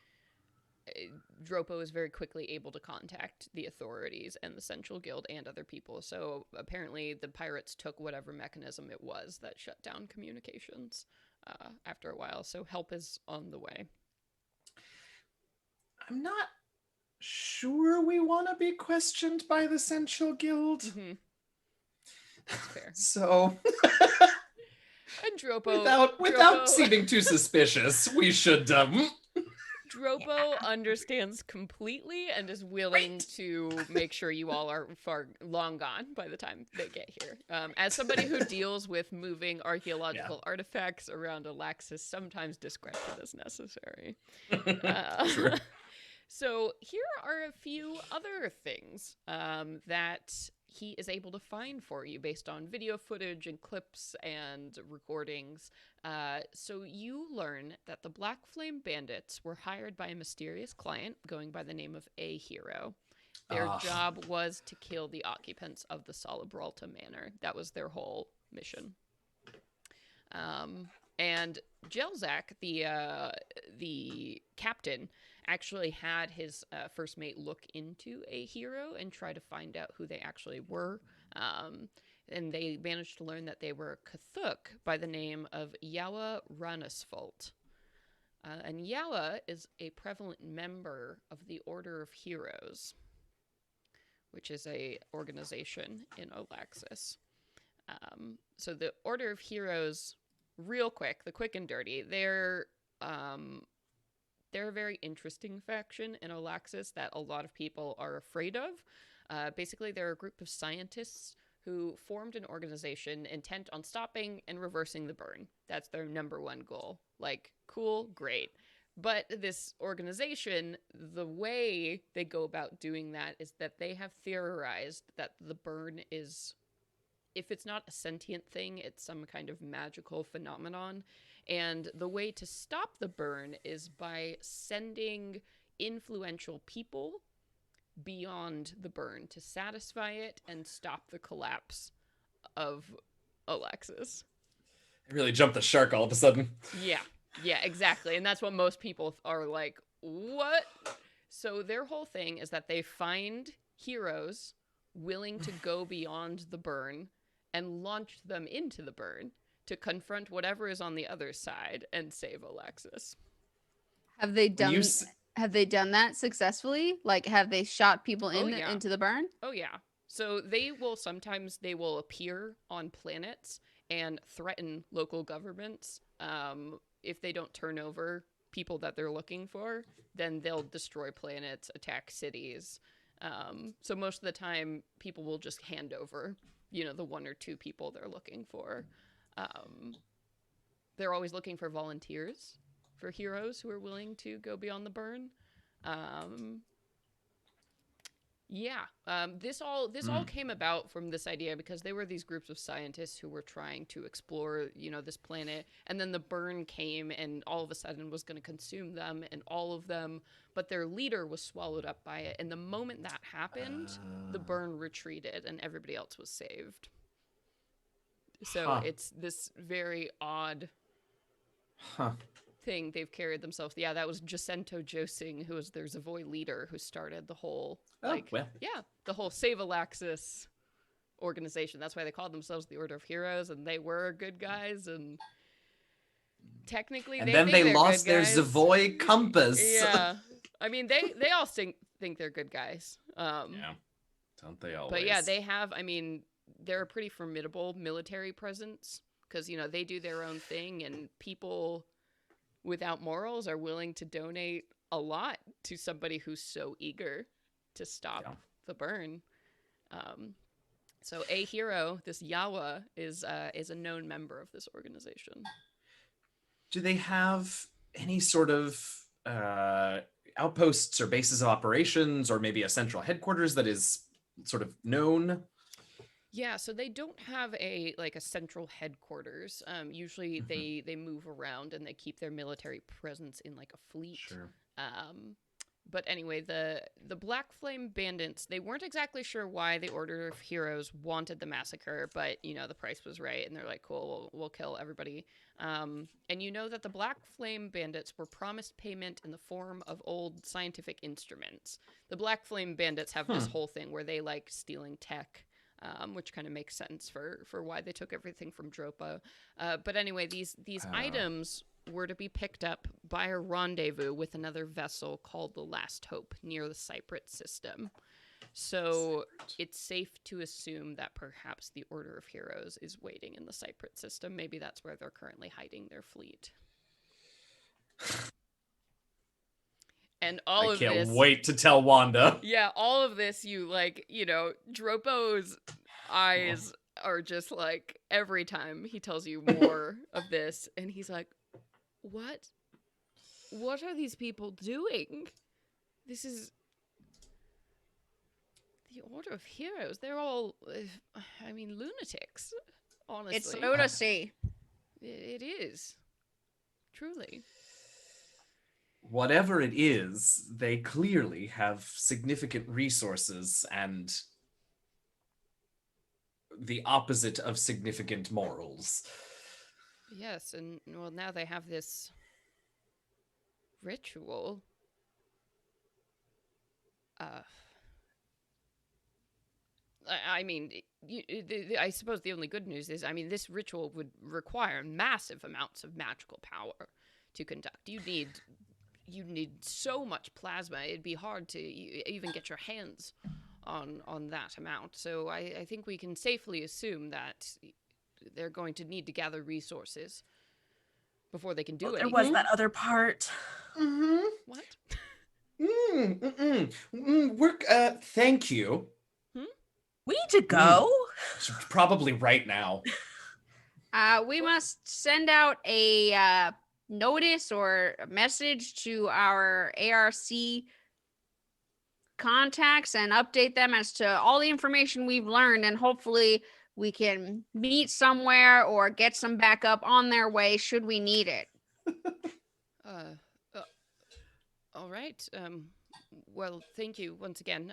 Dropo is very quickly able to contact the authorities and the Central Guild and other people. So apparently the pirates took whatever mechanism it was that shut down communications after a while. So help is on the way. I'm not sure we want to be questioned by the Central Guild. Mm-hmm. That's fair. So... And without seeming too suspicious, we should... Dropo understands completely and is willing to make sure you all are long gone by the time they get here. As somebody who deals with moving archaeological artifacts around Olaxis, sometimes discretion is necessary. Sure. So here are a few other things that he is able to find for you based on video footage and clips and recordings. So you learn that the Black Flame Bandits were hired by a mysterious client going by the name of A Hero. Their job was to kill the occupants of the Salabralta Manor. That was their whole mission. And Jelzak, the captain, actually had his first mate look into A Hero and try to find out who they actually were. And they managed to learn that they were Cthulhu by the name of Yawa Ranasfault. And Yawa is a prevalent member of the Order of Heroes, which is a organization in Olaxis. So the Order of Heroes, real quick, the quick and dirty, they're a very interesting faction in Olaxis that a lot of people are afraid of. Basically, they're a group of scientists who formed an organization intent on stopping and reversing the burn. That's their number one goal. Like, cool, great. But this organization, the way they go about doing that is that they have theorized that the burn is, if it's not a sentient thing, it's some kind of magical phenomenon. And the way to stop the burn is by sending influential people beyond the burn to satisfy it and stop the collapse of Olaxis. I really jumped the shark all of a sudden. Yeah, exactly. And that's what most people are like, what? So their whole thing is that they find heroes willing to go beyond the burn and launch them into the burn to confront whatever is on the other side and save Olaxis. Have they done that successfully? Like, have they shot people into the burn? Oh, yeah. So they will appear on planets and threaten local governments. If they don't turn over people that they're looking for, then they'll destroy planets, attack cities. So most of the time, people will just hand over, the 1 or 2 people they're looking for. They're always looking for volunteers, for heroes who are willing to go beyond the burn. This all came about from this idea because they were these groups of scientists who were trying to explore, this planet, and then the burn came and all of a sudden was going to consume them and all of them, but their leader was swallowed up by it. And the moment that happened, the burn retreated and everybody else was saved. So it's this very odd thing they've carried themselves. Yeah, that was Jacinto Josing, who was their Zavoy leader, who started the whole the whole Save Olaxis organization. That's why they called themselves the Order of Heroes, and they were good guys. And technically, and they then think they they're lost good their guys. Zavoy compass. Yeah, I mean they all think they're good guys. Yeah, don't they always? But yeah, they have. I mean, they're a pretty formidable military presence because they do their own thing, and people without morals are willing to donate a lot to somebody who's so eager to stop the burn. So a hero, this Yawa, is a known member of this organization. Do they have any sort of outposts or bases of operations, or maybe a central headquarters that is sort of known? Yeah, so they don't have a central headquarters. Usually they move around and they keep their military presence in like a fleet. Sure. But anyway, the Black Flame Bandits, they weren't exactly sure why the Order of Heroes wanted the massacre, but the price was right, and they're like, cool, we'll kill everybody. And that the Black Flame Bandits were promised payment in the form of old scientific instruments. The Black Flame Bandits have this whole thing where they like stealing tech. Which kind of makes sense for why they took everything from Dropa. But anyway, these items were to be picked up by a rendezvous with another vessel called the Last Hope near the Cyprit system. So it's safe to assume that perhaps the Order of Heroes is waiting in the Cyprit system. Maybe that's where they're currently hiding their fleet. And all of this... I can't wait to tell Wanda. Yeah, all of this, Dropo's eyes are just like, every time he tells you more of this, and he's like, what? What are these people doing? This is... the Order of Heroes. They're all, lunatics, honestly. It's lunacy. It is. Truly. Whatever it is, they clearly have significant resources and the opposite of significant morals. Yes, and well, now they have this ritual. I suppose the only good news is, this ritual would require massive amounts of magical power to conduct. You need so much plasma. It'd be hard to even get your hands on that amount. So I think we can safely assume that they're going to need to gather resources before they can do it. There was that other part. What? Thank you. We need to go. Probably right now. We must send out a notice or a message to our ARC contacts and update them as to all the information we've learned, and hopefully we can meet somewhere or get some backup on their way should we need it. All right. Well, thank you once again.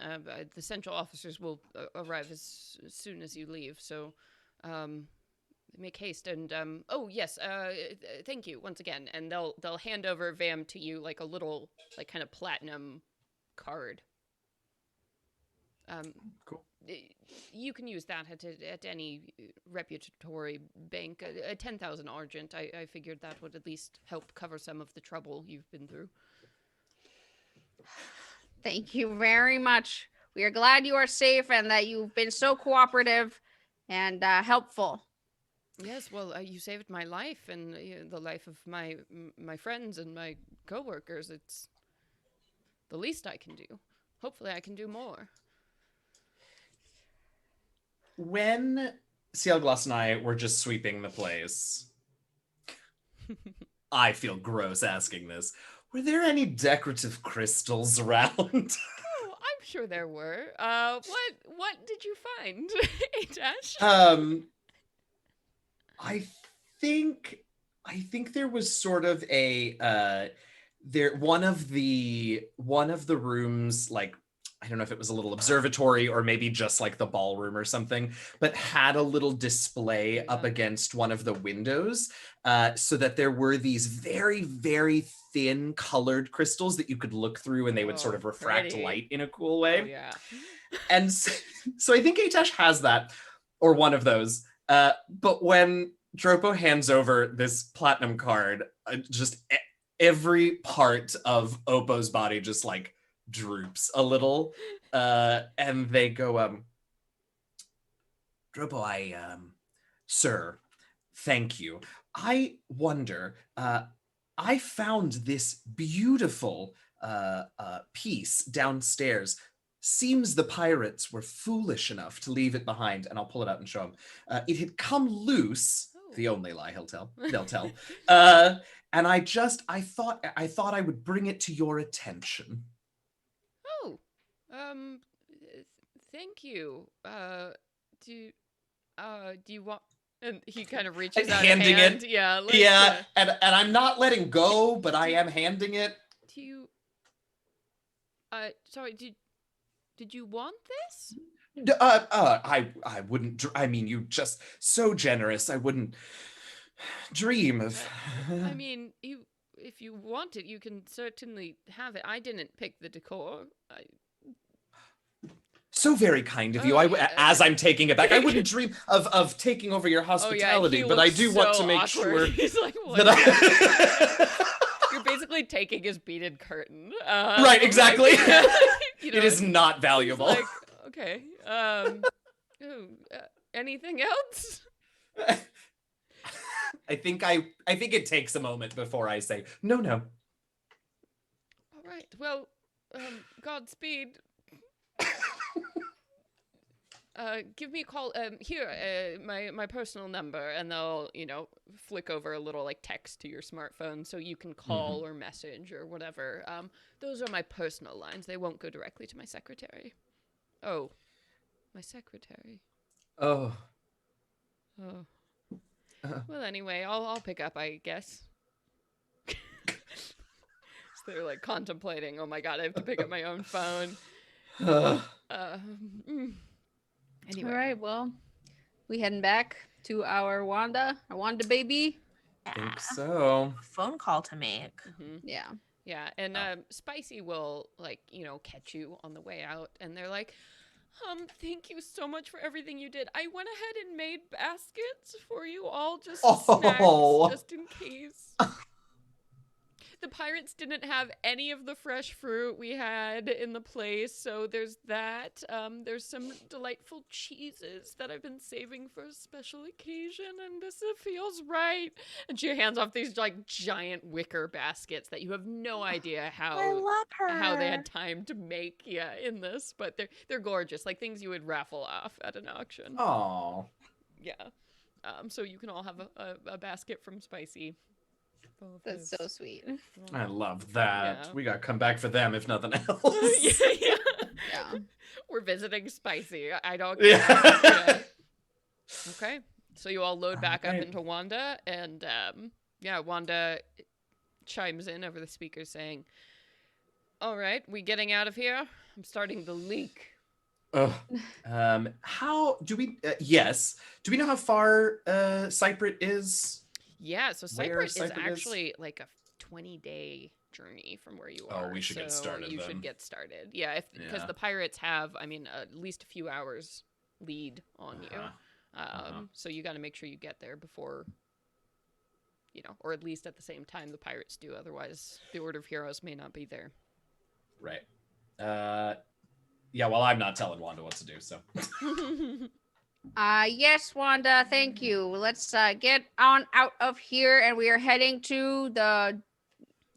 The central officers will arrive as soon as you leave, so make haste. And thank you once again. And they'll hand over Vam to you like a little kind of platinum card. Cool. You can use that at any reputatory bank. 10,000 argent. I figured that would at least help cover some of the trouble you've been through. Thank you very much. We are glad you are safe and that you've been so cooperative and helpful. Yes, well, you saved my life and the life of my friends and my coworkers. It's the least I can do. Hopefully I can do more. when Cielglass and I were just sweeping the place, I feel gross asking this. Were there any decorative crystals around? Oh, I'm sure there were. What did you find, Atash? I think there was sort of a there one of the rooms, like, I don't know if it was a little observatory or maybe just like the ballroom or something, but had a little display up against one of the windows, so that there were these very, very thin colored crystals that you could look through, and they would sort of refract pretty. light in a cool way. Oh, yeah. And so I think Atash has that, or one of those. But when Dropo hands over this platinum card, just every part of Oppo's body just like droops a little, and they go, Dropo, sir, thank you. I wonder, I found this beautiful piece downstairs. Seems the pirates were foolish enough to leave it behind, and I'll pull it out and show him. It had come loose. The only lie they'll tell. And I thought I would bring it to your attention. Oh, thank you. Do you want? And he kind of reaches out handing a hand. it. Yeah. Like, Yeah, and I'm not letting go, but I am handing it. Do you? Sorry. Did you want this? I wouldn't. I mean, you just so generous. I wouldn't dream of. I mean, if you want it, you can certainly have it. I didn't pick the decor. So very kind of you. Oh, yeah. As I'm taking it back, I wouldn't dream of taking over your hospitality, but I do want to make sure He's like, what? that You're basically taking his beaded curtain. Right, exactly. You know, it is not valuable. Like, okay. Anything else? I think it takes a moment before I say no. All right. Well, Godspeed. Give me a call. Here, my personal number, and they'll, flick over a little like text to your smartphone so you can call or message or whatever. Those are my personal lines. They won't go directly to my secretary. Oh, my secretary. Oh. Well, anyway, I'll pick up, I guess. So they're like contemplating. Oh my god, I have to pick up my own phone. Anyway. All right, well, we heading back to our Wanda baby. I think so. Phone call to make. Yeah. Yeah, and Spicy will catch you on the way out, and they're like, thank you so much for everything you did. I went ahead and made baskets for you all, just snacks, just in case. The pirates didn't have any of the fresh fruit we had in the place, so there's that. There's some delightful cheeses that I've been saving for a special occasion, and this feels right. And she hands off these giant wicker baskets that you have no idea I love her. how they had time to make in this, but they're gorgeous, like things you would raffle off at an auction. Oh. Yeah. So you can all have a basket from Spicy. That's so sweet. I love that. Yeah. We gotta come back for them if nothing else. Yeah. We're visiting Spicy. I don't care. Yeah. Okay. So you all load back up Alright. into Wanda, and Wanda chimes in over the speaker saying, all right, we getting out of here? I'm starting to leak. How do we? Yes. Do we know how far Cyprit is? Yeah, so Where Cyprus is Cyprit is? actually like a 20-day journey from where you are. Oh, we should get started You then. should get started. Yeah, because Yeah. the pirates have, at least a few hours lead on you. So you got to make sure you get there before, or at least at the same time the pirates do. Otherwise, the Order of Heroes may not be there. Right. Yeah. Well, I'm not telling Wanda what to do. So. Yes, Wanda, thank you. Let's get on out of here, and we are heading to the.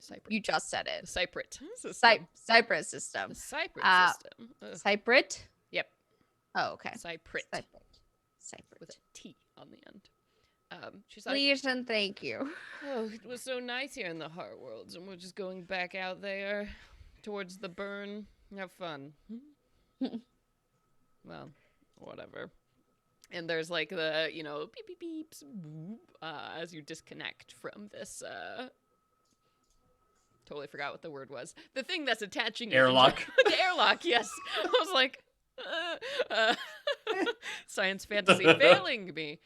Cyprit. You just said The it. Cyprit system. Cyprus system. The Cyprit system. Ugh. Cyprit. Yep. Oh, okay. Cyprit. Cyprit. with a T on the end. She's like, Please and thank you. oh, it was so nice here in the Heart Worlds, and we're just going back out there towards the burn. Have fun. Well, whatever. And there's like the, beep beep beeps as you disconnect from this, totally forgot what the word was. The thing that's attaching you. Airlock. The airlock, yes. I was like, science fantasy failing me.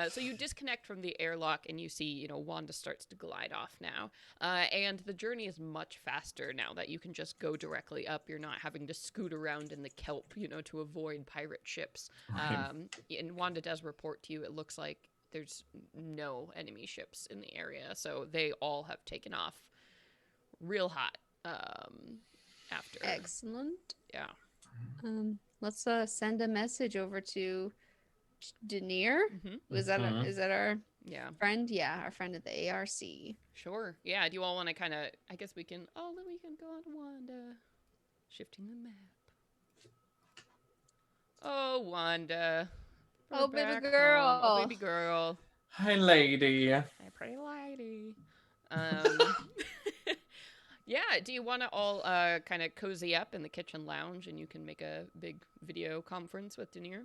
So you disconnect from the airlock and you see, Wanda starts to glide off now. And the journey is much faster now that you can just go directly up. You're not having to scoot around in the kelp, to avoid pirate ships. Right. And Wanda does report to you, it looks like there's no enemy ships in the area. So they all have taken off real hot after. Excellent. Yeah. Let's send a message over to Denier. Mm-hmm. Is that is that our Yeah. friend? Yeah, our friend at the ARC. Sure. Yeah. Do you all want to kind of? I guess we can. Oh, then we can go on Wanda, shifting the map. Oh, Wanda. Oh, We're baby back girl. home. Oh, baby girl. Hi, lady. Hey, pretty lady. Yeah. Do you want to all kind of cozy up in the kitchen lounge, and you can make a big video conference with Denier?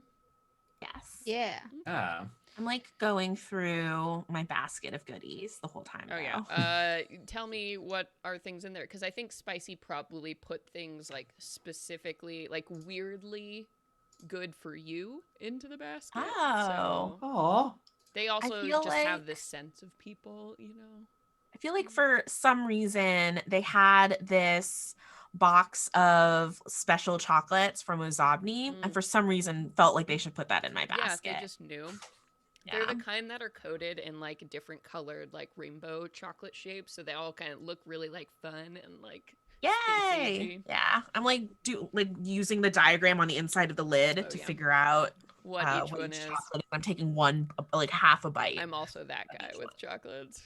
Yes. Yeah. Ah. I'm like going through my basket of goodies the whole time. Oh, though. yeah. Tell me what are things in there, because I think Spicy probably put things like specifically, like weirdly good for you into the basket. Oh. So Aw. they also feel just have like- this sense of people, I feel like for some reason they had this box of special chocolates from Ozobni, and for some reason felt like they should put that in my basket. Yeah, they just knew. Yeah. They're the kind that are coated in like different colored like rainbow chocolate shapes, so they all kind of look really like fun and like Yay! spacey. Yeah, I'm like using the diagram on the inside of the lid to yeah. figure out what each one is. chocolate. I'm taking one, like half a bite. I'm also that guy with chocolates.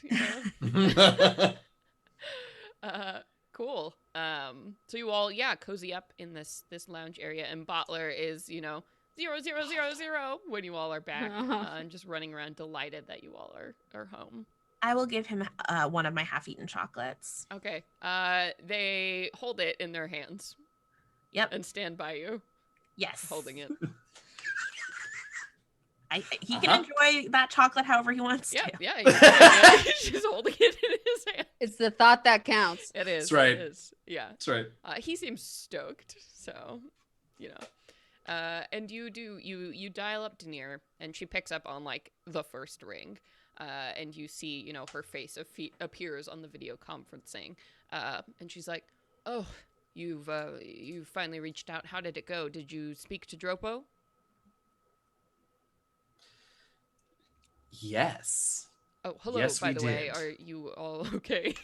Cool. So you all, cozy up in this lounge area, and Bottler is, 0, 0, 0, 0 when you all are back, and just running around delighted that you all are home. I will give him one of my half-eaten chocolates. Okay. They hold it in their hands. Yep. And stand by you, Yes. holding it. He can enjoy that chocolate however he wants to. Yeah. He's just holding it in his hand. It's the thought that counts. It is. That's right. It is. Yeah. That's right. He seems stoked, so, and you dial up Denier, and she picks up on, like, the first ring, and you see, her face appears on the video conferencing, and she's like, oh, you've finally reached out. How did it go? Did you speak to Dropo? Yes. Oh, hello, Yes, by we the way. did. Are you all okay?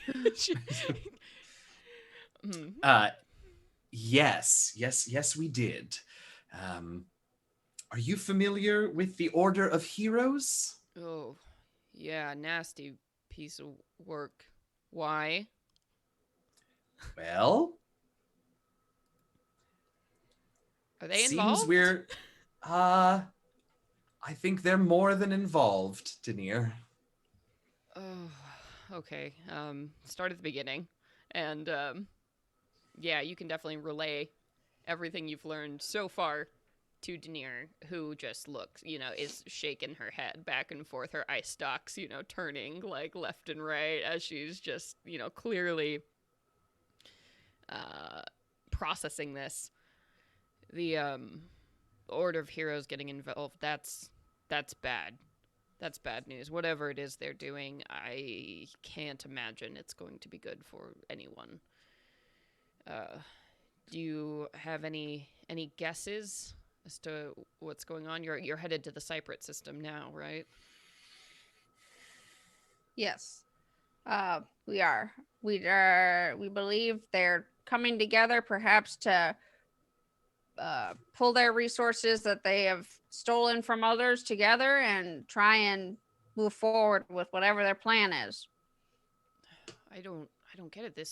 Yes, we did. Are you familiar with the Order of Heroes? Oh, yeah, nasty piece of work. Why? Well, Are they seems involved? we're, I think they're more than involved, Denier. Oh, okay. Start at the beginning. And, you can definitely relay everything you've learned so far to Denier, who just looks, is shaking her head back and forth, her eye stalks, turning, like, left and right as she's just, clearly processing this. The, Order of Heroes getting involved, that's bad. That's bad news. Whatever it is they're doing, I can't imagine it's going to be good for anyone. Do you have any guesses as to what's going on? You're headed to the Cyprit system now, right? Yes. We are. We believe they're coming together perhaps to pull their resources that they have stolen from others together and try and move forward with whatever their plan is. I don't get it.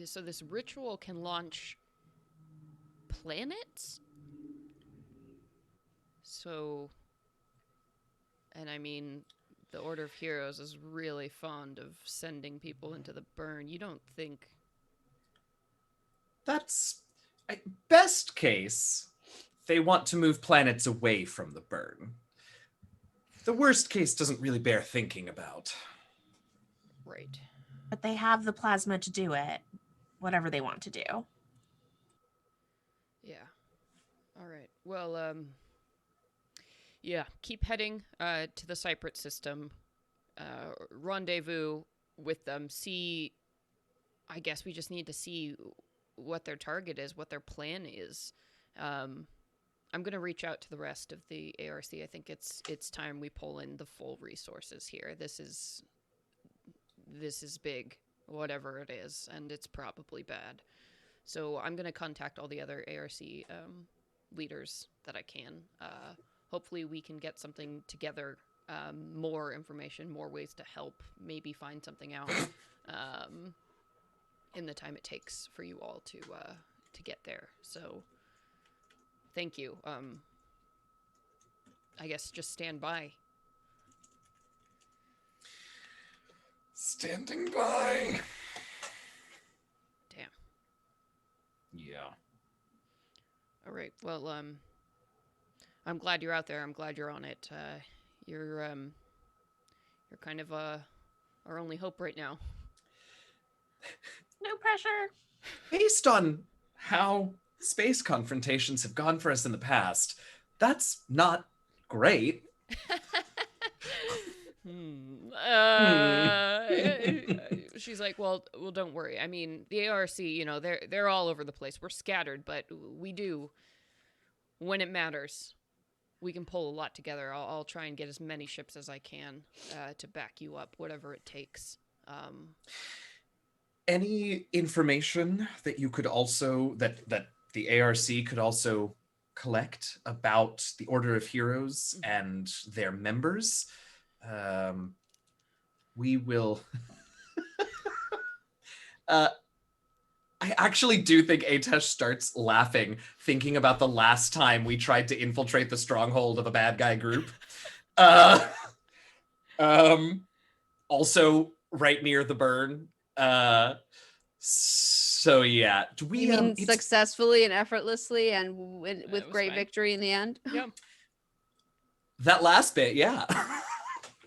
So this ritual can launch planets? So, and I mean, the Order of Heroes is really fond of sending people into the burn. You don't think... That's best case. They want to move planets away from the burn. The worst case doesn't really bear thinking about. Right. But they have the plasma to do it, whatever they want to do. Yeah. All right. Well, yeah, keep heading to the Cyprit system. Rendezvous with them. See, I guess we just need to see what their target is, what their plan is. I'm going to reach out to the rest of the ARC. I think it's time we pull in the full resources here. This is big, whatever it is, and it's probably bad. So I'm going to contact all the other ARC leaders that I can. Hopefully we can get something together, more information, more ways to help, maybe find something out in the time it takes for you all to get there. So thank you. I guess just stand by. Standing by. Damn. Yeah. All right. Well, I'm glad you're out there. I'm glad you're on it. You're kind of our only hope right now. No pressure. Based on how space confrontations have gone for us in the past, that's not great. She's like, well, don't worry. I mean, the ARC, they're all over the place. We're scattered, but we do, when it matters, we can pull a lot together. I'll try and get as many ships as I can to back you up, whatever it takes. Any information that you could also, that the ARC could also collect about the Order of Heroes and their members, we will... I actually do think Atesh starts laughing, thinking about the last time we tried to infiltrate the stronghold of a bad guy group. Also right near the burn. So yeah, do we You mean successfully and effortlessly and with great fine. Victory in the end? Yeah. That last bit, yeah.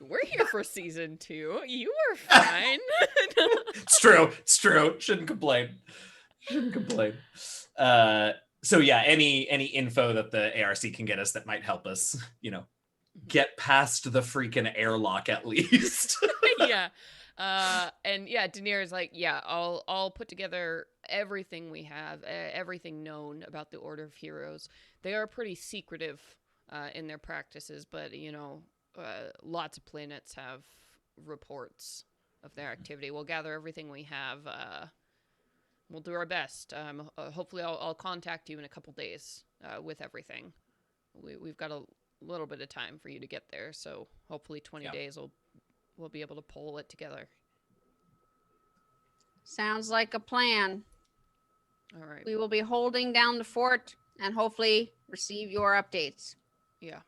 We're here for season 2. You were fine. It's true. Shouldn't complain. So yeah, any info that the ARC can get us that might help us, get past the freaking airlock at least. Yeah. And yeah, Daenerys like, yeah, I'll put together everything we have, everything known about the Order of Heroes. They are pretty secretive in their practices, but lots of planets have reports of their activity. We'll gather everything we have. We'll do our best. Hopefully I'll contact you in a couple days with everything. We've got a little bit of time for you to get there, so hopefully 20 days we'll be able to pull it together. Sounds like a plan. All right. We will be holding down the fort and hopefully receive your updates. Yeah.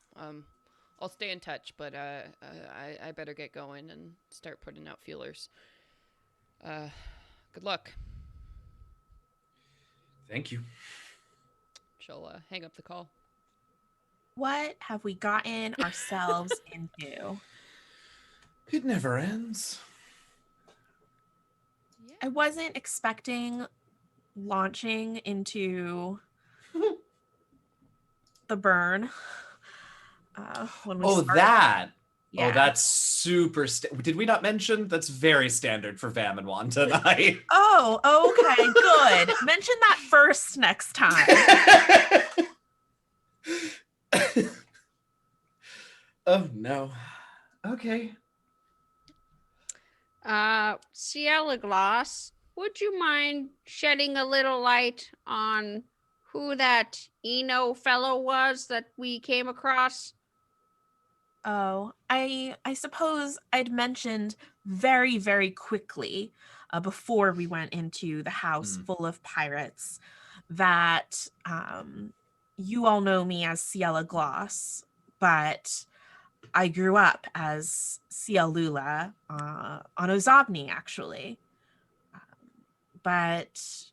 I'll stay in touch, but I better get going and start putting out feelers. Good luck. Thank you. She'll hang up the call. What have we gotten ourselves into? It never ends. Yeah. I wasn't expecting launching into the burn. When we started. That. Yeah. Oh, that's super... Did we not mention? That's very standard for Vam and Juan tonight. Oh, okay, good. Mention that first next time. Oh, no. Okay. Ciela Gloss, would you mind shedding a little light on who that Eno fellow was that we came across? Oh, I suppose I'd mentioned very, very quickly before we went into the house full of pirates that you all know me as Ciela Gloss. but I grew up as Cialula on Ozobni, actually. But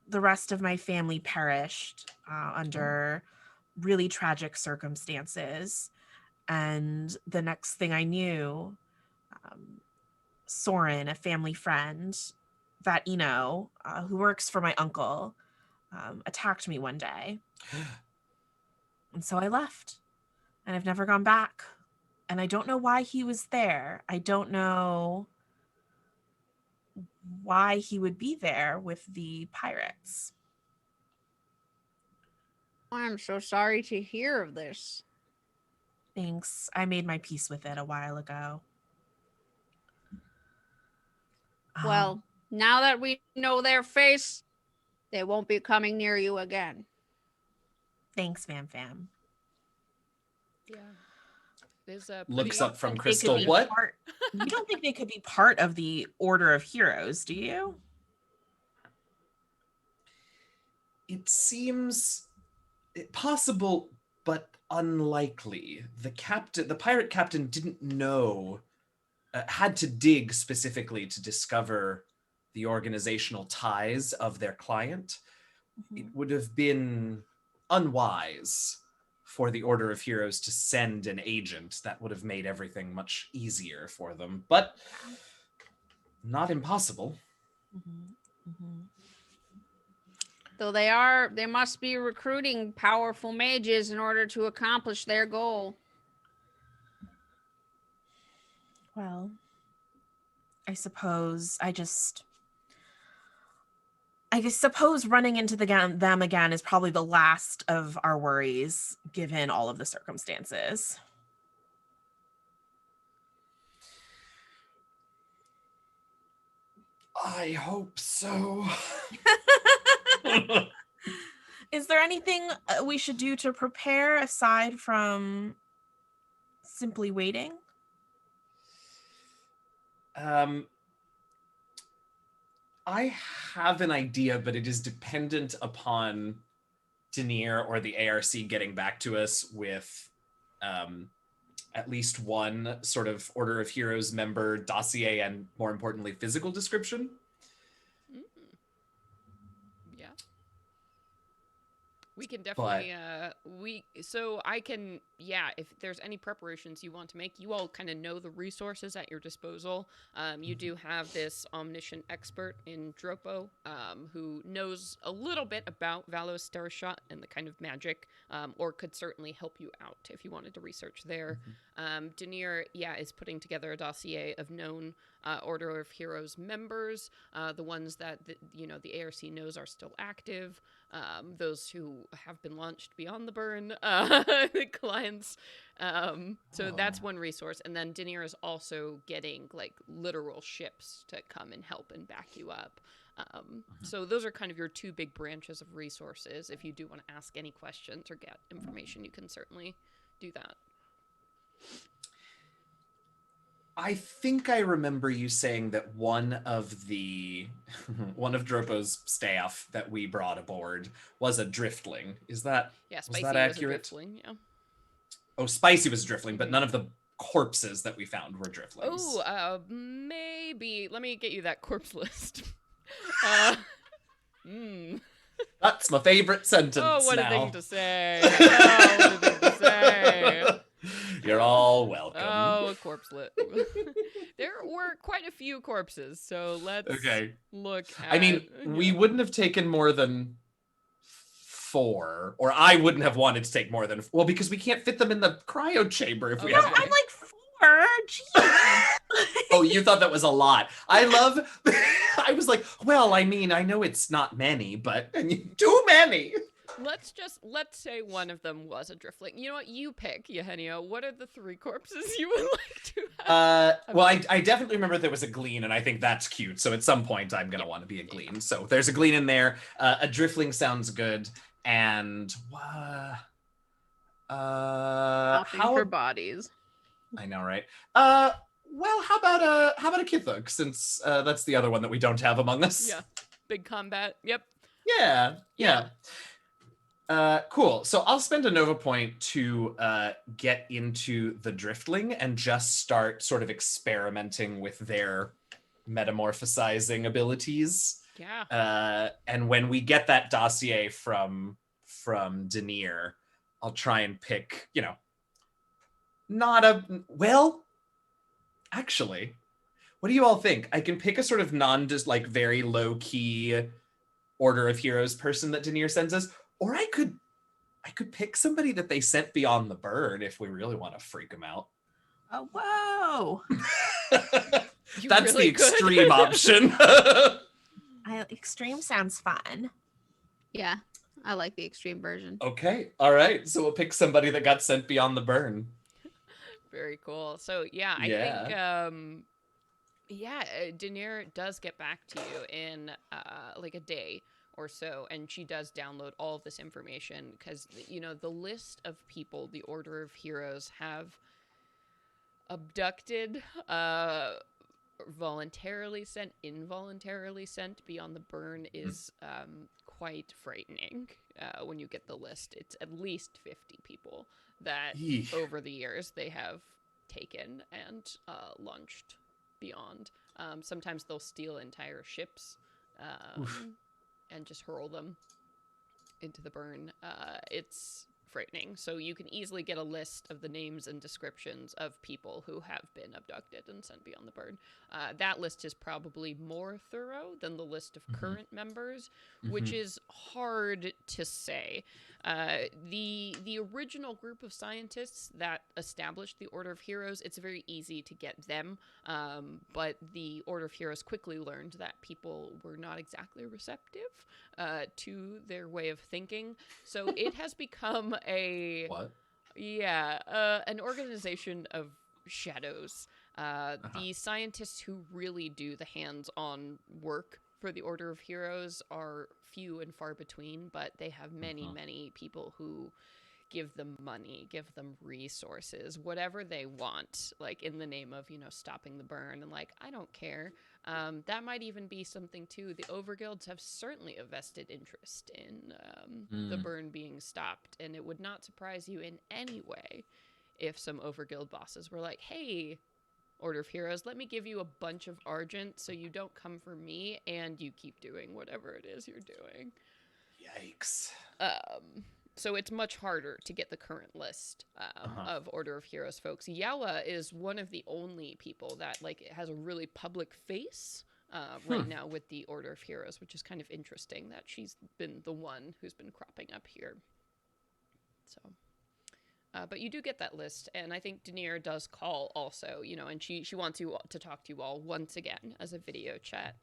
the rest of my family perished under really tragic circumstances. And the next thing I knew, Soren, a family friend that who works for my uncle, attacked me one day. And so I left. And I've never gone back. And I don't know why he was there. I don't know why he would be there with the pirates. I'm so sorry to hear of this. Thanks. I made my peace with it a while ago. Well, now that we know their face, they won't be coming near you again. Thanks, Fam Fam. Yeah. There's a Looks pretty- up from They could Crystal. be What? You don't think they could be part of the Order of Heroes, do you? It seems possible, but unlikely. The pirate captain didn't know, had to dig specifically to discover the organizational ties of their client. It would have been unwise for the Order of Heroes to send an agent. That would have made everything much easier for them, but not impossible. Though they must be recruiting powerful mages in order to accomplish their goal. Well, I suppose running into them again is probably the last of our worries, given all of the circumstances. I hope so. Is there anything we should do to prepare aside from simply waiting? I have an idea, but it is dependent upon Denier or the ARC getting back to us with at least one sort of Order of Heroes member dossier and, more importantly, physical description. Yeah. We can definitely, so I can, if there's any preparations you want to make, you all kind of know the resources at your disposal. You do have this omniscient expert in Dropo, who knows a little bit about Valos Starshot and the kind of magic, or could certainly help you out if you wanted to research there. Denier, is putting together a dossier of known Order of Heroes members, the ones that, the ARC knows are still active, those who have been launched beyond the burn, the clients. So that's one resource. And then Denier is also getting like literal ships to come and help and back you up. So those are kind of your two big branches of resources. If you do want to ask any questions or get information, you can certainly do that. I think I remember you saying that one of Dropo's staff that we brought aboard was a driftling. Is that Spicy was that accurate? Was a driftling, yeah. Oh, Spicy was driftling, but none of the corpses that we found were driftlings. Oh, maybe. Let me get you that corpse list. That's my favorite sentence. Oh, what now. a thing to say. Oh, what a thing to say. You're all welcome. Oh, a corpse lit. There were quite a few corpses, so let's look at... I mean, we wouldn't have taken more than 4, or I wouldn't have wanted to take more than... Well, because we can't fit them in the cryo chamber if we have... I'm like 4. Jeez. Oh, you thought that was a lot. I was like, well, I mean, I know it's not many, but too many. Let's say one of them was a driftling. You know what? You pick, Eugenio. What are the 3 corpses you would like to have? Well, I definitely remember there was a glean, and I think that's cute. So at some point, I'm going to want to be a glean. So there's a glean in there. A driftling sounds good. And Nothing for bodies. I know, right? Well, how about a Kithug, since that's the other one that we don't have among us. Yeah. Big combat. Yep. Yeah. Cool. So I'll spend a Nova point to get into the Driftling and just start sort of experimenting with their metamorphosizing abilities. Yeah. And when we get that dossier from Denier, I'll try and pick, not a well. Actually, what do you all think? I can pick a sort of just like very low key Order of Heroes person that Denier sends us, or I could pick somebody that they sent beyond the burn if we really want to freak them out. Oh, whoa. That's really the extreme could. option. Extreme sounds fun. Yeah, I like the extreme version. Okay. All right. So we'll pick somebody that got sent beyond the burn. Very cool. So yeah, I think Denier does get back to you in like a day or so, and she does download all of this information because the list of people the Order of Heroes have abducted, voluntarily sent, involuntarily sent beyond the burn is quite frightening. When you get the list, it's at least 50 people that Yeesh. over the years they have taken and launched beyond. Sometimes they'll steal entire ships and just hurl them into the burn. It's frightening. So you can easily get a list of the names and descriptions of people who have been abducted and sent beyond the burn. That list is probably more thorough than the list of current members, which is hard to say. The original group of scientists that established the Order of Heroes, it's very easy to get them, but the Order of Heroes quickly learned that people were not exactly receptive to their way of thinking, so it has become What? an organization of shadows. The scientists who really do the hands-on work for the Order of Heroes are few and far between, but they have many people who give them money, give them resources, whatever they want, like in the name of, stopping the burn. And like, I don't care. That might even be something too. The overguilds have certainly a vested interest in the burn being stopped. And it would not surprise you in any way if some overguild bosses were like, hey, Order of Heroes, let me give you a bunch of Argent so you don't come for me and you keep doing whatever it is you're doing. Yikes. So it's much harder to get the current list of Order of Heroes folks. Yella is one of the only people that has a really public face right now with the Order of Heroes, which is kind of interesting that she's been the one who's been cropping up here. So... but you do get that list, and I think Denier does call also, and she wants you to talk to you all once again as a video chat.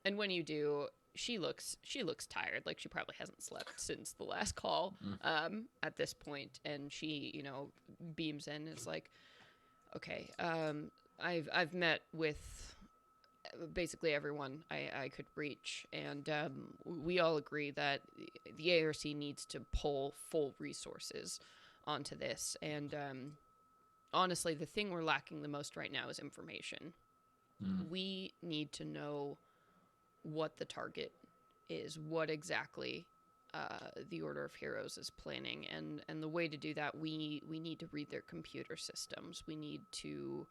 And when you do, she looks tired, like she probably hasn't slept since the last call at this point, and she, beams in and is like, okay, I've met with basically everyone I could reach, and we all agree that the ARC needs to pull full resources onto this, and honestly, the thing we're lacking the most right now is information. We need to know what the target is, what exactly the Order of Heroes is planning, and the way to do that, we need to read their computer systems. We need to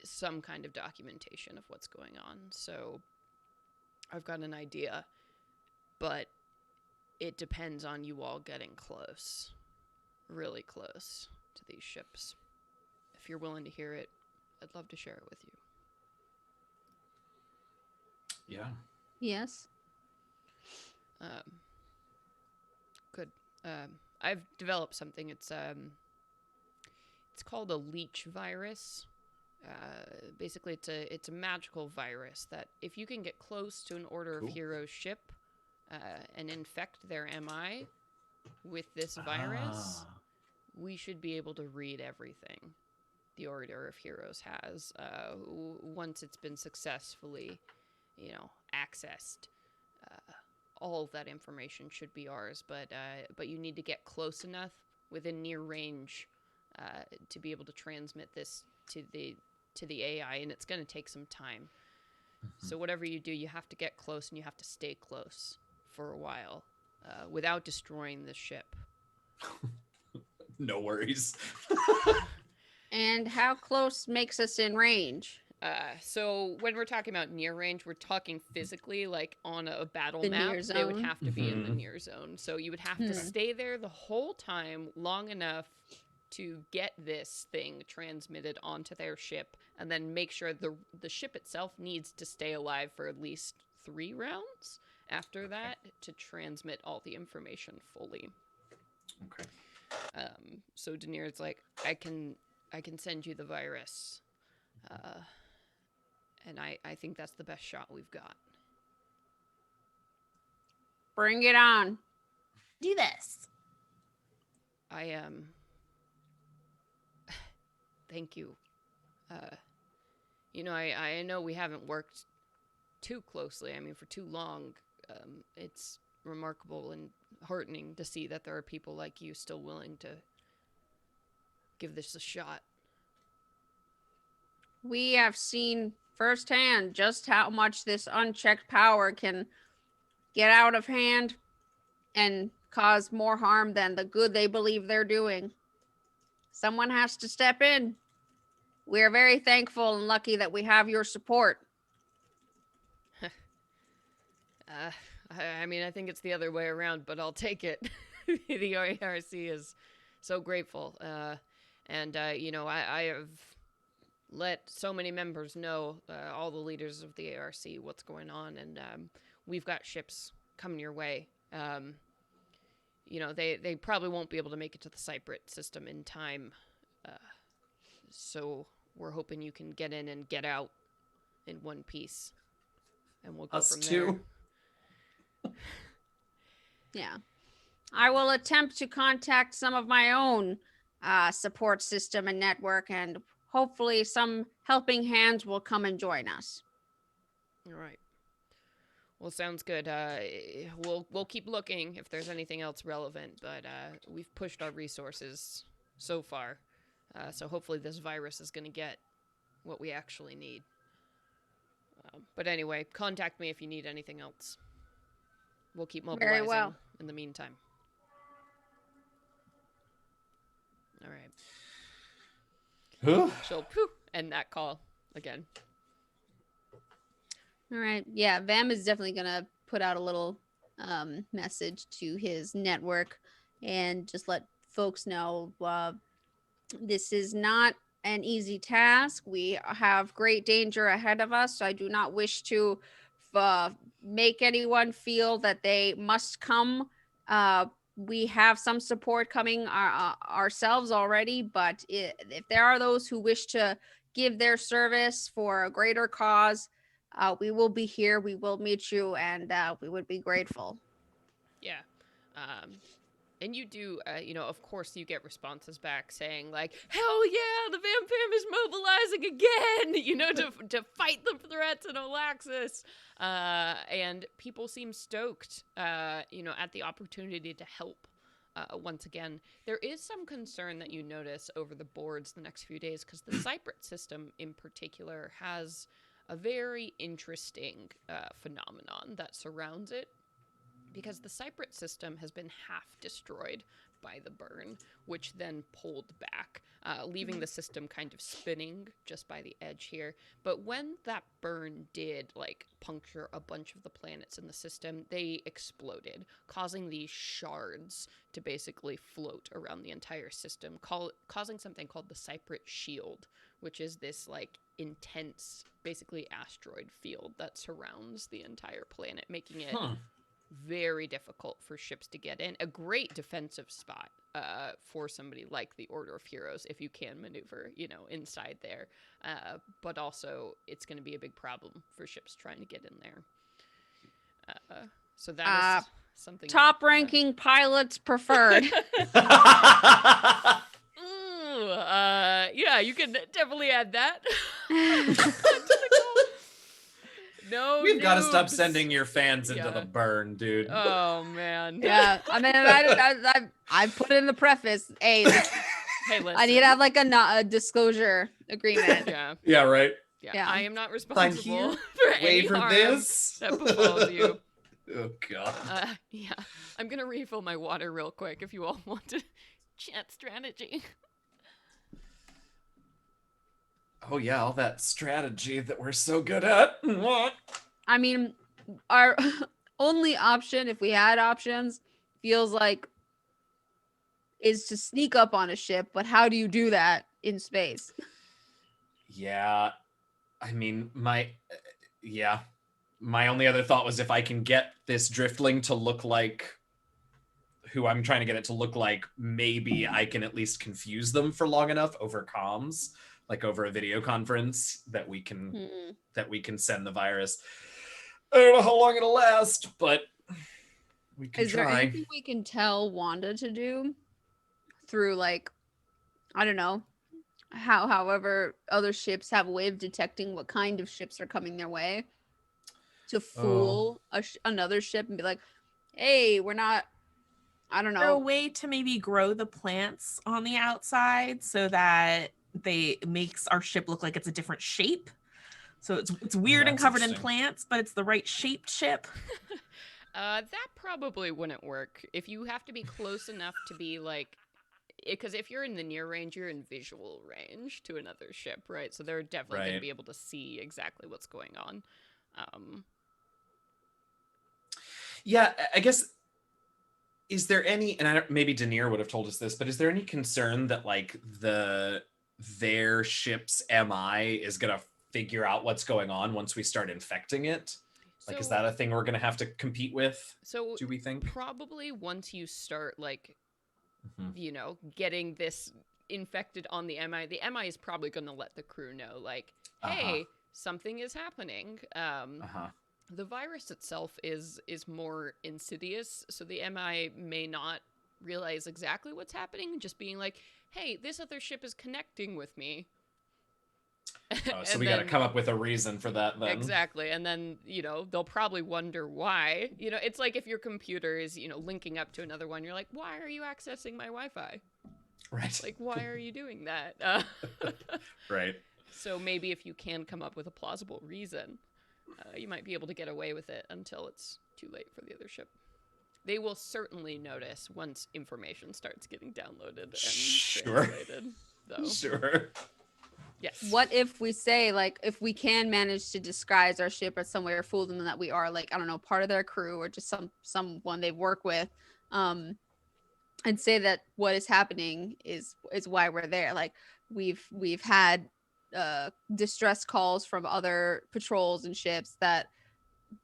some kind of documentation of what's going on. So I've got an idea, but it depends on you all getting close, really close to these ships. If you're willing to hear it, I'd love to share it with you. Yeah. Yes. Good. I've developed something. It's called a leech virus. Basically, it's a magical virus that if you can get close to an Order of Heroes ship and infect their MI with this virus, we should be able to read everything the Order of Heroes has once it's been successfully, accessed. All of that information should be ours, but you need to get close enough within near range to be able to transmit this to the AI, and it's going to take some time. So whatever you do, you have to get close, and you have to stay close for a while. without destroying the ship. No worries. And how close makes us in range? So when we're talking about near range, we're talking physically, like on a battle The map. near They would zone? have to be in the Mhm. near zone. So you would have to Hmm. stay there the whole time, long enough to get this thing transmitted onto their ship, and then make sure the ship itself needs to stay alive for at least 3 rounds after that to transmit all the information fully. Okay. So Daenerys like, I can send you the virus. And I think that's the best shot we've got. Bring it on. Do this. I thank you. I know we haven't worked too closely. I mean, for too long. It's remarkable and heartening to see that there are people like you still willing to give this a shot. We have seen firsthand just how much this unchecked power can get out of hand and cause more harm than the good they believe they're doing. Someone has to step in. We are very thankful and lucky that we have your support. I mean, I think it's the other way around, but I'll take it. The ARC is so grateful. I have let so many members know, all the leaders of the ARC, what's going on, and we've got ships coming your way. They probably won't be able to make it to the Cyprit system in time, so we're hoping you can get in and get out in one piece, and we'll go Us from too. Yeah. I will attempt to contact some of my own support system and network, and hopefully some helping hands will come and join us. All right. Well, sounds good. We'll keep looking if there's anything else relevant, but we've pushed our resources so far, so hopefully this virus is going to get what we actually need. But anyway, contact me if you need anything else. We'll keep mobilizing Very well. in the meantime. All right. Whew. She'll poof end that call again. All right. Yeah, Vam is definitely going to put out a little message to his network and just let folks know this is not an easy task. We have great danger ahead of us. So I do not wish to make anyone feel that they must come. We have some support coming ourselves already, but if there are those who wish to give their service for a greater cause, we will be here. We will meet you, and we would be grateful. Yeah. And you do, of course you get responses back saying like, hell yeah, the Vampam is mobilizing again, to fight the threats in Olaxis. And people seem stoked, at the opportunity to help. Once again, there is some concern that you notice over the boards the next few days, because the Cyprit system in particular has a very interesting phenomenon that surrounds it. Because the Cyprit system has been half destroyed by the burn, which then pulled back, leaving the system kind of spinning just by the edge here. But when that burn did, puncture a bunch of the planets in the system, they exploded, causing these shards to basically float around the entire system, causing something called the Cyprit shield, which is this, intense, basically asteroid field that surrounds the entire planet, making it very difficult for ships to get in. A great defensive spot for somebody like the Order of Heroes if you can maneuver, inside there. But also, it's going to be a big problem for ships trying to get in there. So that is something. Top-ranking pilots preferred. Ooh, yeah, you can definitely add that. No, We've got to stop noobs. sending your fans into Yeah. the burn, dude. Oh man. Yeah, I mean, I put in the preface. Hey, Hey, listen. I need to have a disclosure agreement. Yeah. Yeah, right. Yeah. Yeah. I am not I'm responsible here. for any Waiver harm this. that befalls you. Oh god. Yeah. I'm gonna refill my water real quick if you all want to chat strategy. Oh yeah, all that strategy that we're so good at. I mean, our only option, if we had options, feels like is to sneak up on a ship. But how do you do that in space? Yeah, I mean, my only other thought was if I can get this driftling to look like who I'm trying to get it to look like, maybe I can at least confuse them for long enough over comms, like over a video conference, that we can send the virus. I don't know how long it'll last, but we can Is there try. anything we can tell Wanda to do through, like, I don't know, however other ships have a way of detecting what kind of ships are coming their way, to fool another ship and be like, hey, we're not, I don't Is there a know. way to maybe grow the plants on the outside so that it makes our ship look like it's a different shape? So it's weird and That's covered in interesting. plants, but it's the right shaped ship. That probably wouldn't work. If you have to be close enough to be like, because if you're in the near range, you're in visual range to another ship, right? So they're definitely going to Right. be able to see exactly what's going on. Yeah, I guess. Is there any, and maybe Denier would have told us this, but is there any concern that like their ship's MI is gonna figure out what's going on once we start infecting it? Like, is that a thing we're gonna have to compete with? So Do we think? probably once you start like, Mhm. you know, getting this infected on the MI is probably going to let the crew know, like, hey, something is happening. The virus itself is more insidious, so the MI may not realize exactly what's happening, just being like, hey, this other ship is connecting with me. So we got to come up with a reason for that then. Exactly. And then, you know, they'll probably wonder why. You know, it's like if your computer is, you know, linking up to another one, you're like, why are you accessing my Wi-Fi? Right. Like, why are you doing that? Right. So maybe if you can come up with a plausible reason, you might be able to get away with it until it's too late for the other ship. They will certainly notice once information starts getting downloaded and translated, though. Sure. Yes. What if we say, like, if we can manage to disguise our ship as some way or fool them that we are, like, I don't know, part of their crew or just someone they work with, and say that what is happening is why we're there. Like, we've had distress calls from other patrols and ships that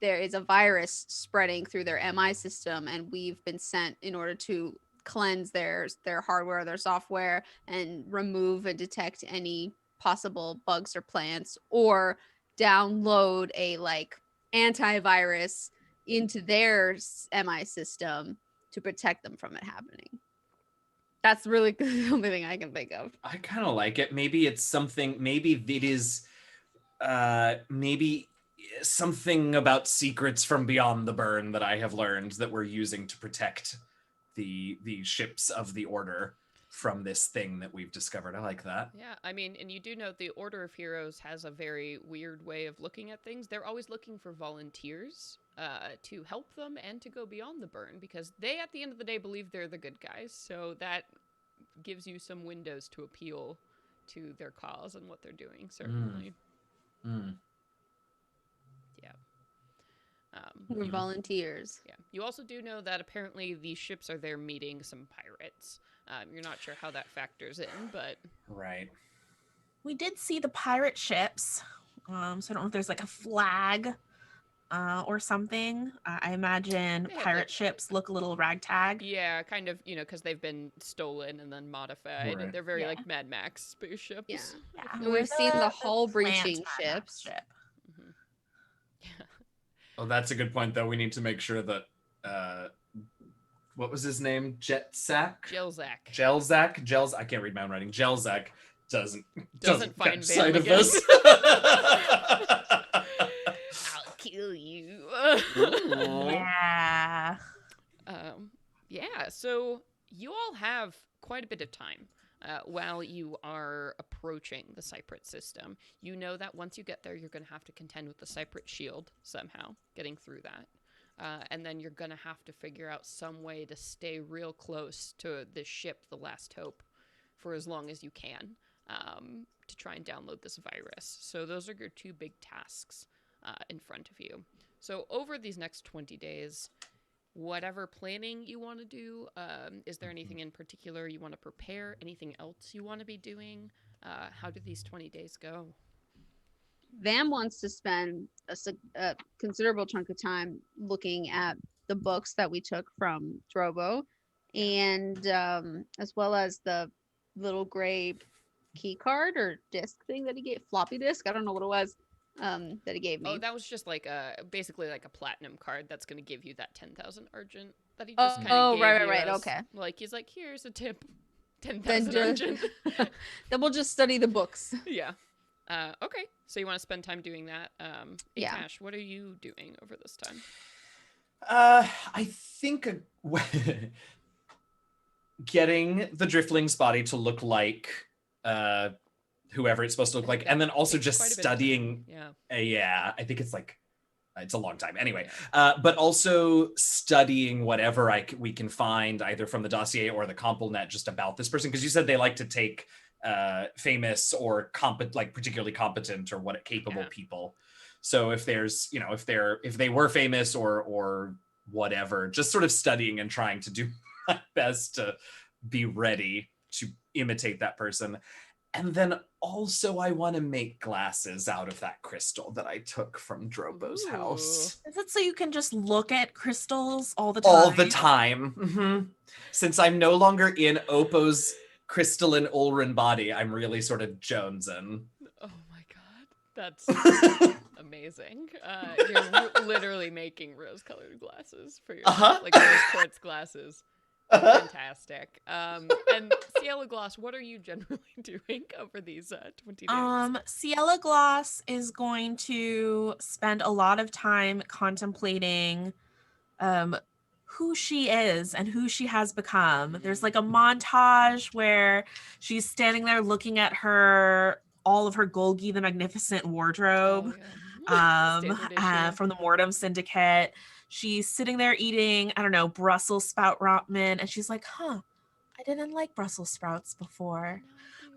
there is a virus spreading through their MI system, and we've been sent in order to cleanse their hardware, their software, and remove and detect any possible bugs or plants, or download a like antivirus into their MI system to protect them from it happening. That's really the only thing I can think of. I kind of like it. Maybe it's something, maybe it is maybe something about secrets from beyond the burn that I have learned that we're using to protect the ships of the Order from this thing that we've discovered. I like that. Yeah, I mean, and you do know the Order of Heroes has a very weird way of looking at things. They're always looking for volunteers to help them and to go beyond the burn, because they, at the end of the day, believe they're the good guys. So that gives you some windows to appeal to their cause and what they're doing, certainly. Yeah. We're volunteers. Yeah. You also do know that apparently these ships are there meeting some pirates. You're not sure how that factors in, but... Right. We did see the pirate ships. So I don't know if there's like a flag or something. I imagine pirate ships look a little ragtag. Yeah, kind of, you know, because they've been stolen and then modified. Right. They're very like Mad Max spaceships. Yeah. Yeah. We've seen the hull plant breaching Mad Max ships. ship. Yeah. Oh, that's a good point, though. We need to make sure that what was his name? Jelzak? Jelzak. I can't read my own writing. Jelzak doesn't find catch sight of Van this. I'll kill you. Yeah. Yeah, so you all have quite a bit of time while you are approaching the Cyprit system. You know that once you get there, you're going to have to contend with the Cyprit shield somehow, getting through that. and then you're gonna have to figure out some way to stay real close to this ship, the Last Hope, for as long as you can, to try and download this virus. So those are your two big tasks in front of you. So over these next 20 days, whatever planning you want to do, is there anything in particular you want to prepare? Anything else you want to be doing? How do these 20 days go? Vam wants to spend a considerable chunk of time looking at the books that we took from Drobo, and as well as the little gray key card or disc thing that he gave, floppy disk, I don't know what it was, that he gave me. Oh, that was just like basically like a platinum card that's going to give you that 10,000 Argent that he just kind of gave you. Right, okay. Like, he's like, here's a tip, Then 10,000 Argent. Then we'll just study the books. Yeah. Okay, so you want to spend time doing that. Yeah. Atash, what are you doing over this time? I think getting the Driftling's body to look like whoever it's supposed to look like, and then also just studying. Yeah, I think it's like it's a long time. Anyway, but also studying whatever we can find either from the dossier or the ComplNet just about this person, because you said they like to take famous or particularly competent or capable people. So if there's, if they were famous or whatever, just sort of studying and trying to do my best to be ready to imitate that person. And then also I want to make glasses out of that crystal that I took from Drobo's house. Is it so you can just look at crystals all the time? All the time. Mm-hmm. Since I'm no longer in Oppo's crystalline Ulrin body, I'm really sort of jonesing. Oh my god, that's amazing. You're literally making rose-colored glasses for yourself, like rose quartz glasses. Fantastic. And Ciela Gloss, what are you generally doing over these 20 days? Ciela Gloss is going to spend a lot of time contemplating who she is and who she has become. There's like a montage where she's standing there looking at all of her Golgi the Magnificent wardrobe from the Mortem Syndicate. She's sitting there eating, I don't know, Brussels sprout ramen, and she's like, I didn't like Brussels sprouts before.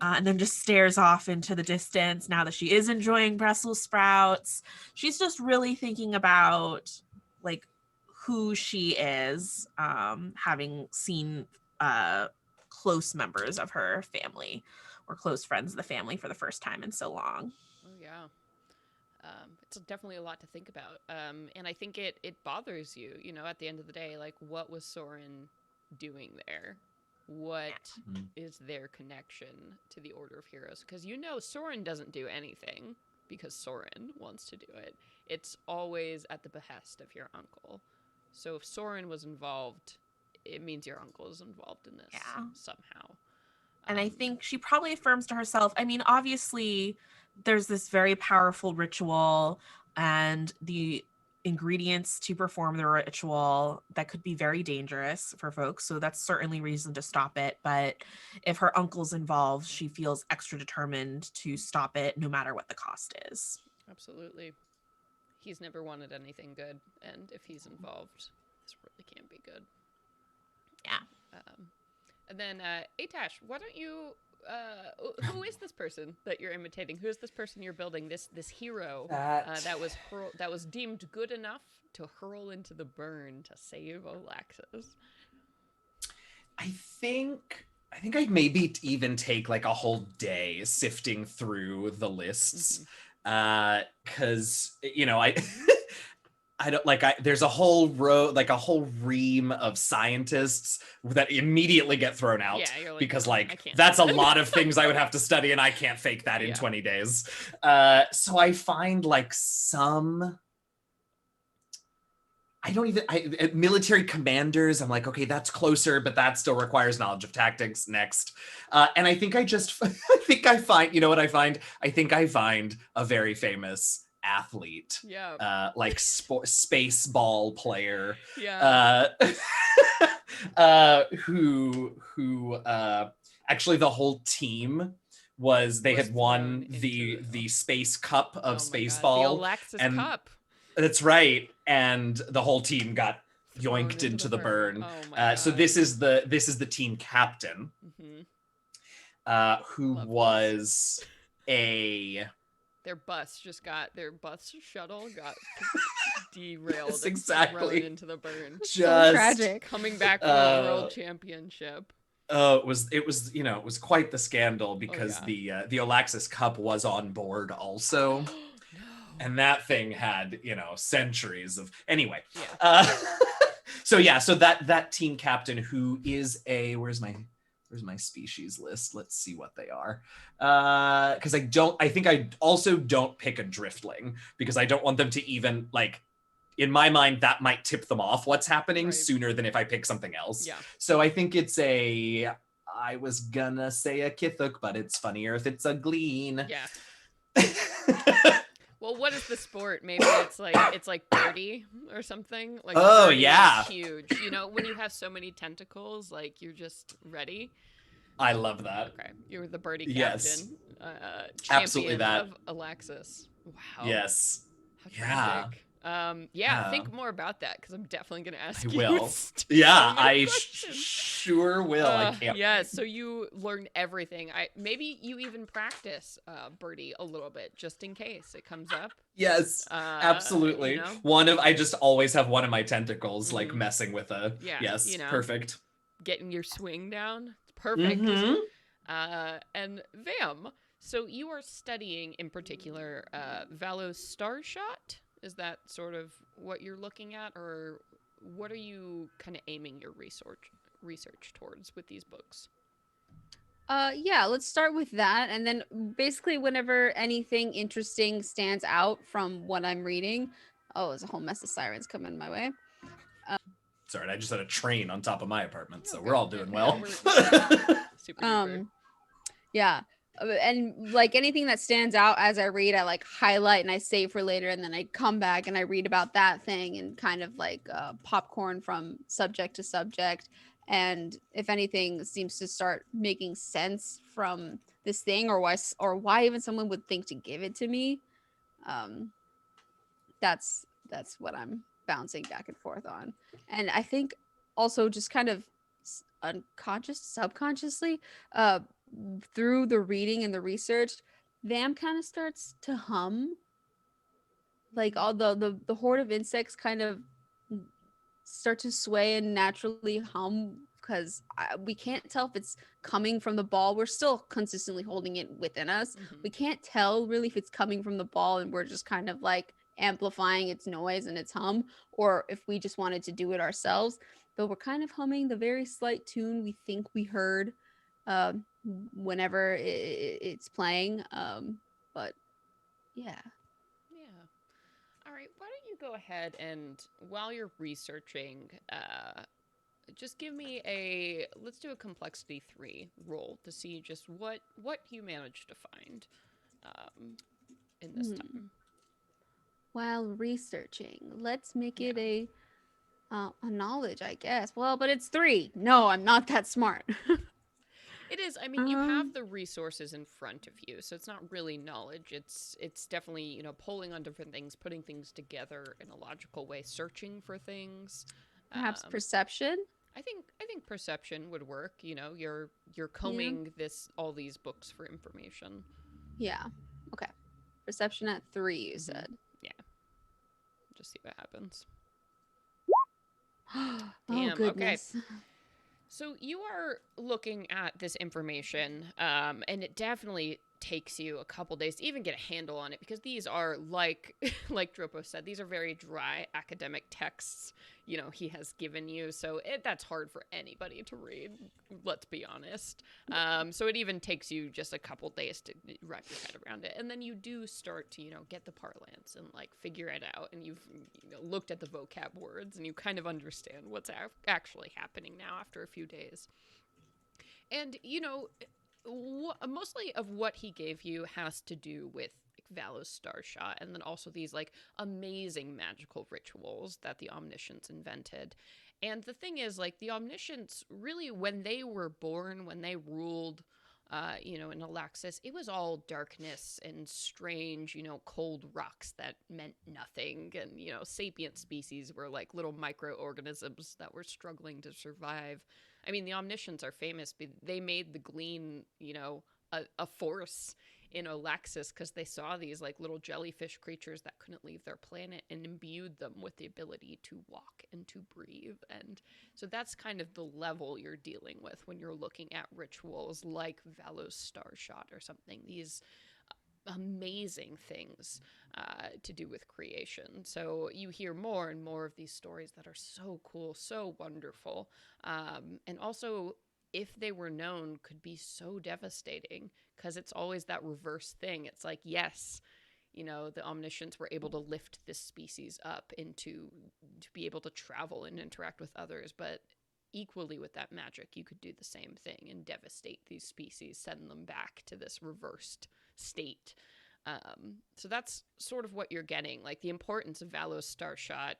And then just stares off into the distance now that she is enjoying Brussels sprouts. She's just really thinking about like who she is, having seen close members of her family or close friends of the family for the first time in so long. Oh, yeah. It's definitely a lot to think about. And I think it bothers you, at the end of the day, like, what was Soren doing there? What is their connection to the Order of Heroes? Because Soren doesn't do anything because Soren wants to do it. It's always at the behest of your uncle. So if Soren was involved, it means your uncle is involved in this somehow. And I think she probably affirms to herself, I mean, obviously there's this very powerful ritual and the ingredients to perform the ritual that could be very dangerous for folks. So that's certainly reason to stop it. But if her uncle's involved, she feels extra determined to stop it no matter what the cost is. Absolutely. He's never wanted anything good. And if he's involved, this really can't be good. Yeah. And then, Atash, why don't you... who is this person that you're imitating? Who is this person you're building? This hero that was deemed good enough to hurl into the burn to save Olaxis. I think I'd maybe even take like a whole day sifting through the lists, because I don't there's a whole row, like a whole ream of scientists that immediately get thrown out because that's a lot of things I would have to study and I can't fake that in 20 days. So I find some, military commanders. I'm like, okay, that's closer, but that still requires knowledge of tactics next. And I think I find, what I find? I think I find a very famous athlete, space ball player, who actually the whole team they had won the space cup of space ball, the Olaxis Cup. That's right. And the whole team got Thrown yoinked into the burn. Oh my god. So this is the team captain, who Love was a their bus shuttle got derailed Yes, and exactly. thrown into the burn. So tragic. Coming back from a world championship. Oh, it was it was quite the scandal because yeah. the Olaxis Cup was on board also. No. And that thing had, centuries of anyway. Yeah. So that team captain who is where's my species list? Let's see what they are. Because I think I also don't pick a driftling because I don't want them to even in my mind, that might tip them off what's happening sooner than if I pick something else. Yeah. So I think it's I was gonna say a Kithuk, but it's funnier if it's a Glean. Yeah. Well, what is the sport? Maybe it's like birdie or something. Like birdie is huge. When you have so many tentacles, you're just ready. I love that. Okay, you're the birdie captain. Yes. Absolutely that. Of Olaxis. Wow. Yes. How tragic. Think more about that because I'm definitely gonna ask you. I will. I sure will. I can't. Yeah, so you learn everything. Maybe you even practice birdie a little bit just in case it comes up. Yes, absolutely. I just always have one of my tentacles messing with a. Yeah. Yes. Perfect. Getting your swing down. It's perfect. And Vam, so you are studying in particular Valos Starshot. Is that sort of what you're looking at, or what are you kind of aiming your research towards with these books? Yeah, let's start with that, and then basically whenever anything interesting stands out from what I'm reading. Oh, there's a whole mess of sirens coming my way. Sorry, I just had a train on top of my apartment, so we're all doing well. Super yeah. And anything that stands out as I read, I highlight and I save for later, and then I come back and I read about that thing and kind of popcorn from subject to subject. And if anything seems to start making sense from this thing, or why even someone would think to give it to me, that's what I'm bouncing back and forth on. And I think also just kind of subconsciously, through the reading and the research, Vam kind of starts to hum. All the horde of insects kind of start to sway and naturally hum because we can't tell if it's coming from the ball. We're still consistently holding it within us. We can't tell really if it's coming from the ball and we're just kind of amplifying its noise and its hum, or if we just wanted to do it ourselves. But we're kind of humming the very slight tune we think we heard whenever it's playing. But yeah. All right, why don't you go ahead and while you're researching, just give me let's do a complexity 3 roll to see just what you managed to find in this time. While researching, let's make it a knowledge, I guess. Well, but it's 3. No, I'm not that smart. It is. I mean, you have the resources in front of you, so it's not really knowledge. It's definitely, pulling on different things, putting things together in a logical way, searching for things. Perhaps perception? I think perception would work. You're combing all these books for information. Yeah. Okay. Perception at 3, you said. Yeah. Just see what happens. Damn, oh, goodness. Okay. So you are looking at this information, and it definitely takes you a couple days to even get a handle on it, because these are like Dropo said, these are very dry academic texts, he has given you. So that's hard for anybody to read, let's be honest. So it even takes you just a couple days to wrap your head around it. And then you do start to, get the parlance and figure it out. And you've looked at the vocab words and you kind of understand what's actually happening now after a few days. And, mostly of what he gave you has to do with Valos Starshot, and then also these amazing magical rituals that the Omniscients invented. And the thing is, the Omniscients really, when they were born, when they ruled In Olaxis, it was all darkness and strange, cold rocks that meant nothing. And, sapient species were like little microorganisms that were struggling to survive. I mean, the Omniscients are famous. They made the Glean, a force in Olaxis because they saw these like little jellyfish creatures that couldn't leave their planet and imbued them with the ability to walk and to breathe. And so that's kind of the level you're dealing with when you're looking at rituals like Valos Starshot or something. These amazing things to do with creation. So you hear more and more of these stories that are so cool, so wonderful. And also, if they were known, could be so devastating because it's always that reverse thing. It's like, yes, the Omniscients were able to lift this species up to be able to travel and interact with others, but equally with that magic, you could do the same thing and devastate these species, send them back to this reversed state. So that's sort of what you're getting, like the importance of Valos Starshot,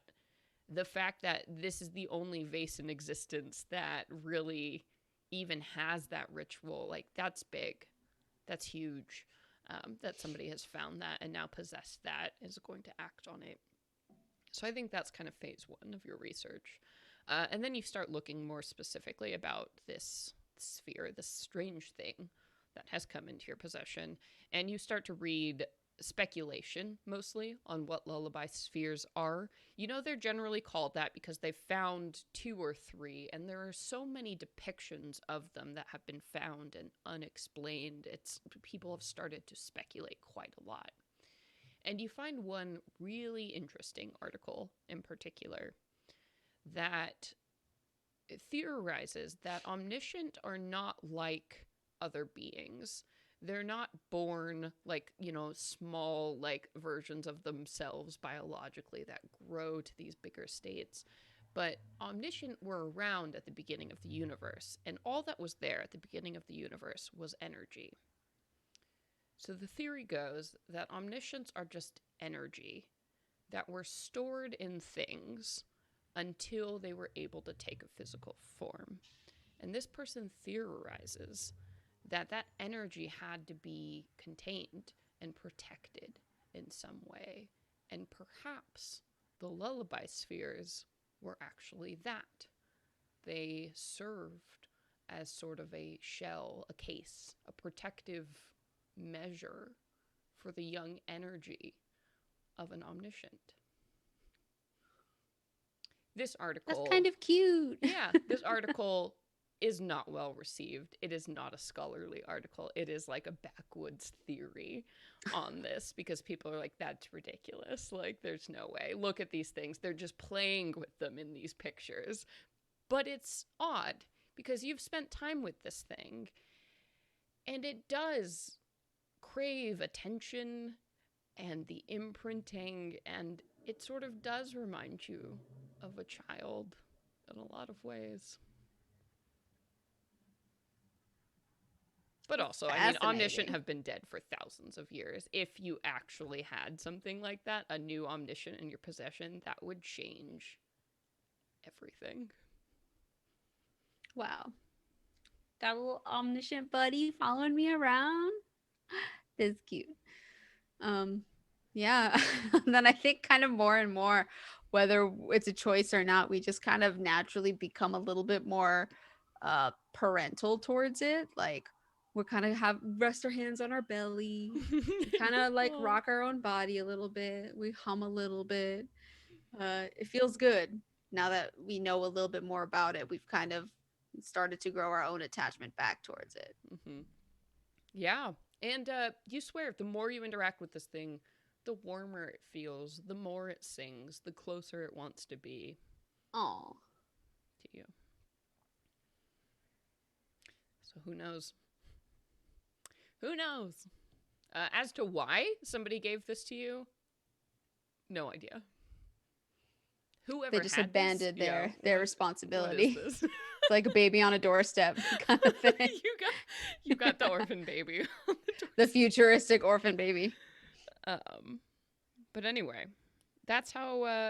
the fact that this is the only vase in existence that really even has that ritual. Like, that's big. That's huge. That somebody has found that and now possessed that, is going to act on it. So I think that's kind of phase one of your research. And then you start looking more specifically about this sphere, this strange thing that has come into your possession. And you start to read speculation, mostly, on what lullaby spheres are. They're generally called that because they've found 2 or 3, and there are so many depictions of them that have been found and unexplained. People have started to speculate quite a lot. And you find one really interesting article in particular that theorizes that Omniscient are not like other beings. They're not born like, small, like, versions of themselves biologically that grow to these bigger states. But Omniscient were around at the beginning of the universe, and all that was there at the beginning of the universe was energy. So the theory goes that Omniscients are just energy that were stored in things until they were able to take a physical form. And this person theorizes that energy had to be contained and protected in some way. And perhaps the lullaby spheres were actually that. They served as sort of a shell, a case, a protective measure for the young energy of an Omniscient. This article... That's kind of cute. Yeah, this article is not well received. It is not a scholarly article. It is like a backwoods theory on this because people are like, that's ridiculous. Like, there's no way. Look at these things. They're just playing with them in these pictures. But it's odd because you've spent time with this thing and it does crave attention and the imprinting, and it sort of does remind you of a child in a lot of ways. But also, I mean, Omniscient have been dead for thousands of years. If you actually had something like that, a new Omniscient in your possession, that would change everything. Wow. Got a little Omniscient buddy following me around. That's cute. Yeah. Then I think kind of more and more, whether it's a choice or not, we just kind of naturally become a little bit more parental towards it. Like, we kind of rest our hands on our belly, kind of like rock our own body a little bit. We hum a little bit. It feels good now that we know a little bit more about it. We've kind of started to grow our own attachment back towards it. Mm-hmm. Yeah. And you swear, the more you interact with this thing, the warmer it feels, the more it sings, the closer it wants to be. Aw. To you. So who knows? Who knows? As to why somebody gave this to you, no idea. Whoever they just had abandoned this, their responsibility. What is this? It's like a baby on a doorstep kind of thing. you got the orphan baby. The futuristic orphan baby. But anyway, that's how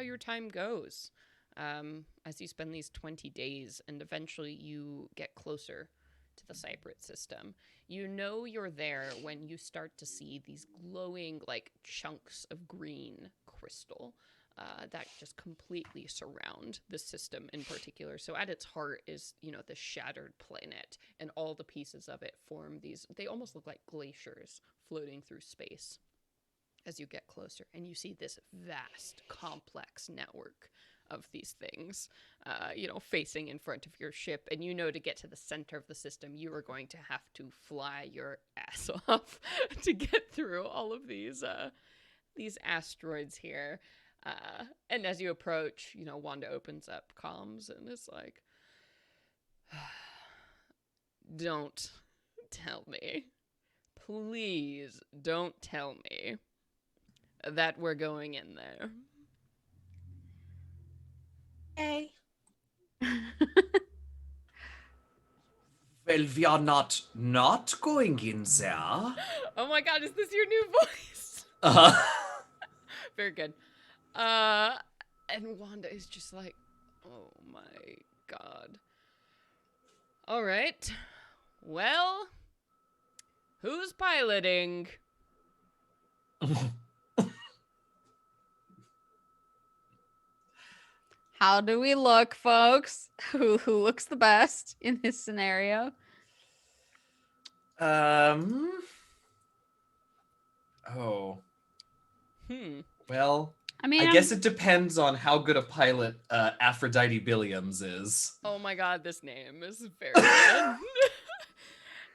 your time goes. As you spend these 20 days, and eventually you get closer to the Cyprit system. You know you're there when you start to see these glowing, like, chunks of green crystal that just completely surround the system in particular. So at its heart is, the shattered planet, and all the pieces of it form these, they almost look like glaciers floating through space as you get closer. And you see this vast, complex network of these things, facing in front of your ship. And to get to the center of the system, you are going to have to fly your ass off to get through all of these asteroids here. And as you approach, Wanda opens up comms and is like, don't tell me. Please don't tell me that we're going in there. Hey. Well, we are not going in there. Oh my god, is this your new voice? Very good. And Wanda is just like, oh my god. All right. Well, who's piloting? How do we look, folks? Who looks the best in this scenario? Oh. Well, I guess it depends on how good a pilot Aphrodite Billiams is. Oh my god, this name is very good.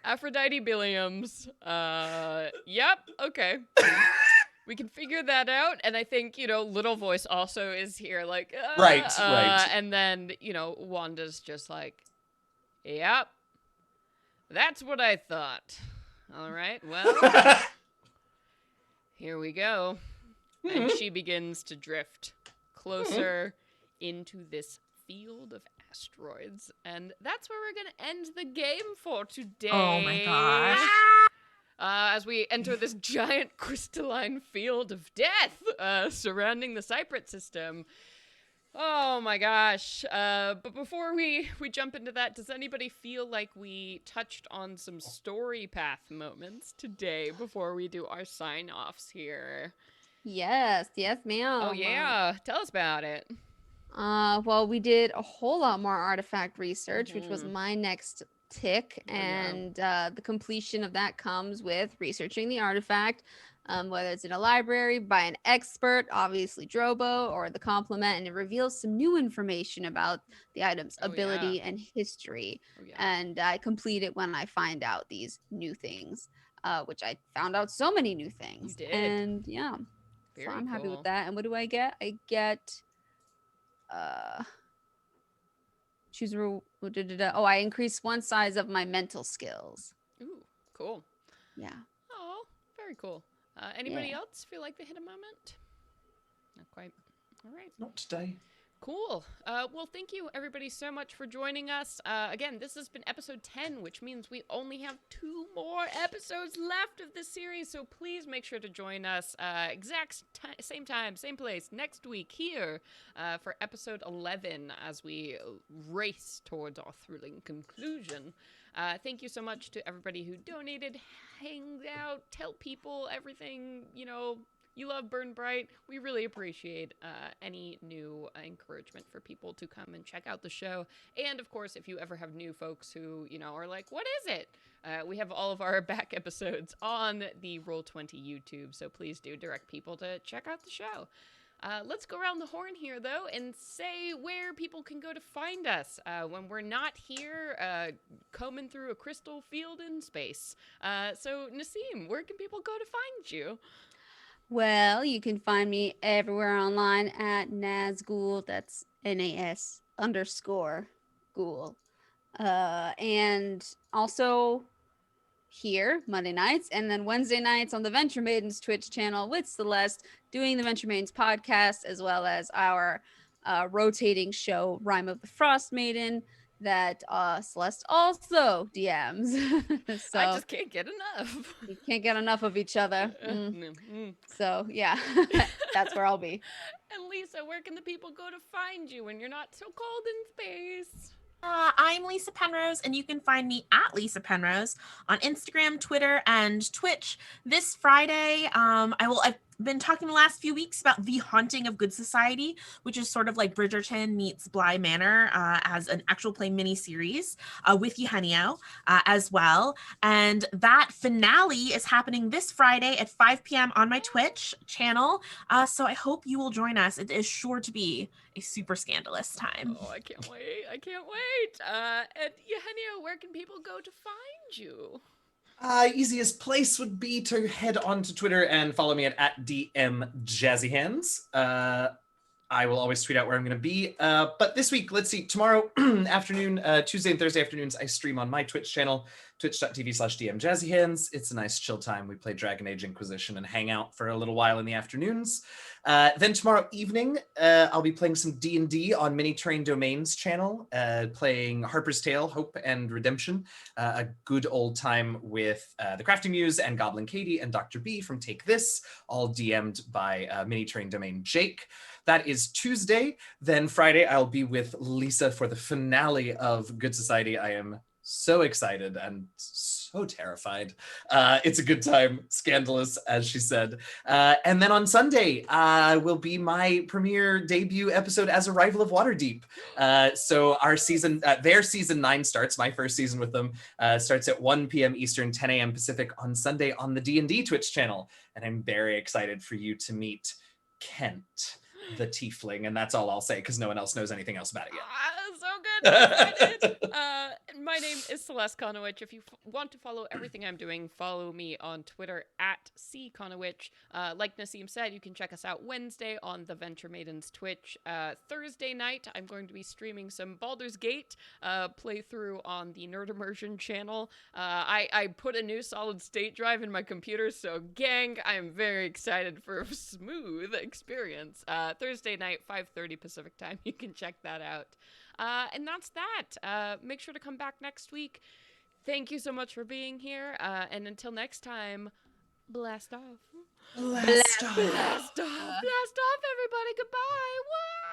Aphrodite Billiams. Yep, okay. We can figure that out. And I think, Little Voice also is here, like, right. And then, Wanda's just like, yep, that's what I thought. All right, well, here we go. And she begins to drift closer into this field of asteroids. And that's where we're going to end the game for today. Oh my gosh. As we enter this giant crystalline field of death surrounding the Cyprit system. Oh my gosh. But before we jump into that, does anybody feel like we touched on some story path moments today before we do our sign-offs here? Yes, ma'am. Oh yeah, tell us about it. Well, we did a whole lot more artifact research, which was my next tick, and the completion of that comes with researching the artifact, whether it's in a library by an expert, obviously Drobo, or the complement, and it reveals some new information about the item's ability and history. And I complete it when I find out these new things, which I found out so many new things. You did. And yeah. Very So I'm happy cool. with that. And what do I get? I get choose a oh, I increase one size of my mental skills. Ooh, cool. Yeah. Oh, very cool. Anybody Yeah. else feel like they hit a moment? Not quite. All right. Not today. Cool. Well, thank you everybody so much for joining us. Again, this has been episode 10, which means we only have 2 more episodes left of this series. So please make sure to join us same time, same place next week here for episode 11 as we race towards our thrilling conclusion. Thank you so much to everybody who donated, hanged out, tell people everything, you love Burn Bryte. We really appreciate any new encouragement for people to come and check out the show. And of course, if you ever have new folks who, are like, what is it? We have all of our back episodes on the Roll20 YouTube. So please do direct people to check out the show. Let's go around the horn here, though, and say where people can go to find us when we're not here combing through a crystal field in space. So, Nasim, where can people go to find you? Well, you can find me everywhere online at Nazgul. That's NAS_Ghoul. And also here Monday nights, and then Wednesday nights on the Venture Maidens Twitch channel with Celeste, doing the Venture Maidens podcast, as well as our rotating show Rime of the Frost Maiden that Celeste also DMs. So I just can't get enough. you can't get enough of each other. So yeah, that's where I'll be. And Lisa, where can the people go to find you when you're not so cold in space? I'm Lisa Penrose, and you can find me at Lisa Penrose on Instagram, Twitter, and Twitch. This Friday, I've been talking the last few weeks about The Haunting of Good Society, which is sort of like Bridgerton meets Bly Manor as an actual play mini-series with Eugenio as well. And that finale is happening this Friday at 5 p.m. on my Twitch channel. So I hope you will join us. It is sure to be a super scandalous time. Oh, I can't wait. I can't wait. And Eugenio, where can people go to find you? Easiest place would be to head on to Twitter and follow me at DMJazzyHands. I will always tweet out where I'm going to be. But this week, let's see, tomorrow afternoon, Tuesday and Thursday afternoons, I stream on my Twitch channel, twitch.tv/DMJazzyHands. It's a nice chill time. We play Dragon Age Inquisition and hang out for a little while in the afternoons. Then tomorrow evening, I'll be playing some D&D on Mini Train Domains channel, playing Harper's Tale, Hope and Redemption, a good old time with the Crafty Muse and Goblin Katie and Dr. B from Take This, all DM'd by Mini Train Domain Jake. That is Tuesday. Then Friday, I'll be with Lisa for the finale of Good Society. I am so excited and so terrified. It's a good time, scandalous, as she said. And then on Sunday will be my premiere debut episode as a rival of Waterdeep. So our season, their season 9 starts, my first season with them, starts at 1 p.m. Eastern, 10 a.m. Pacific on Sunday on the D&D Twitch channel. And I'm very excited for you to meet Kent, the tiefling, and that's all I'll say because no one else knows anything else about it yet. So good. I'm excited. My name is Celeste Conowitch. If you want to follow everything I'm doing, follow me on Twitter at @cconowitch. Like Nassim said, you can check us out Wednesday on the Venture Maidens Twitch. Thursday night, I'm going to be streaming some Baldur's Gate playthrough on the Nerd Immersion channel. I put a new solid state drive in my computer, so gang, I am very excited for a smooth experience. Thursday night, 5:30 Pacific time. You can check that out. And that's that. Make sure to come back next week. Thank you so much for being here. And until next time, blast off. Blast off. Blast off. Blast off, everybody. Goodbye. Woo!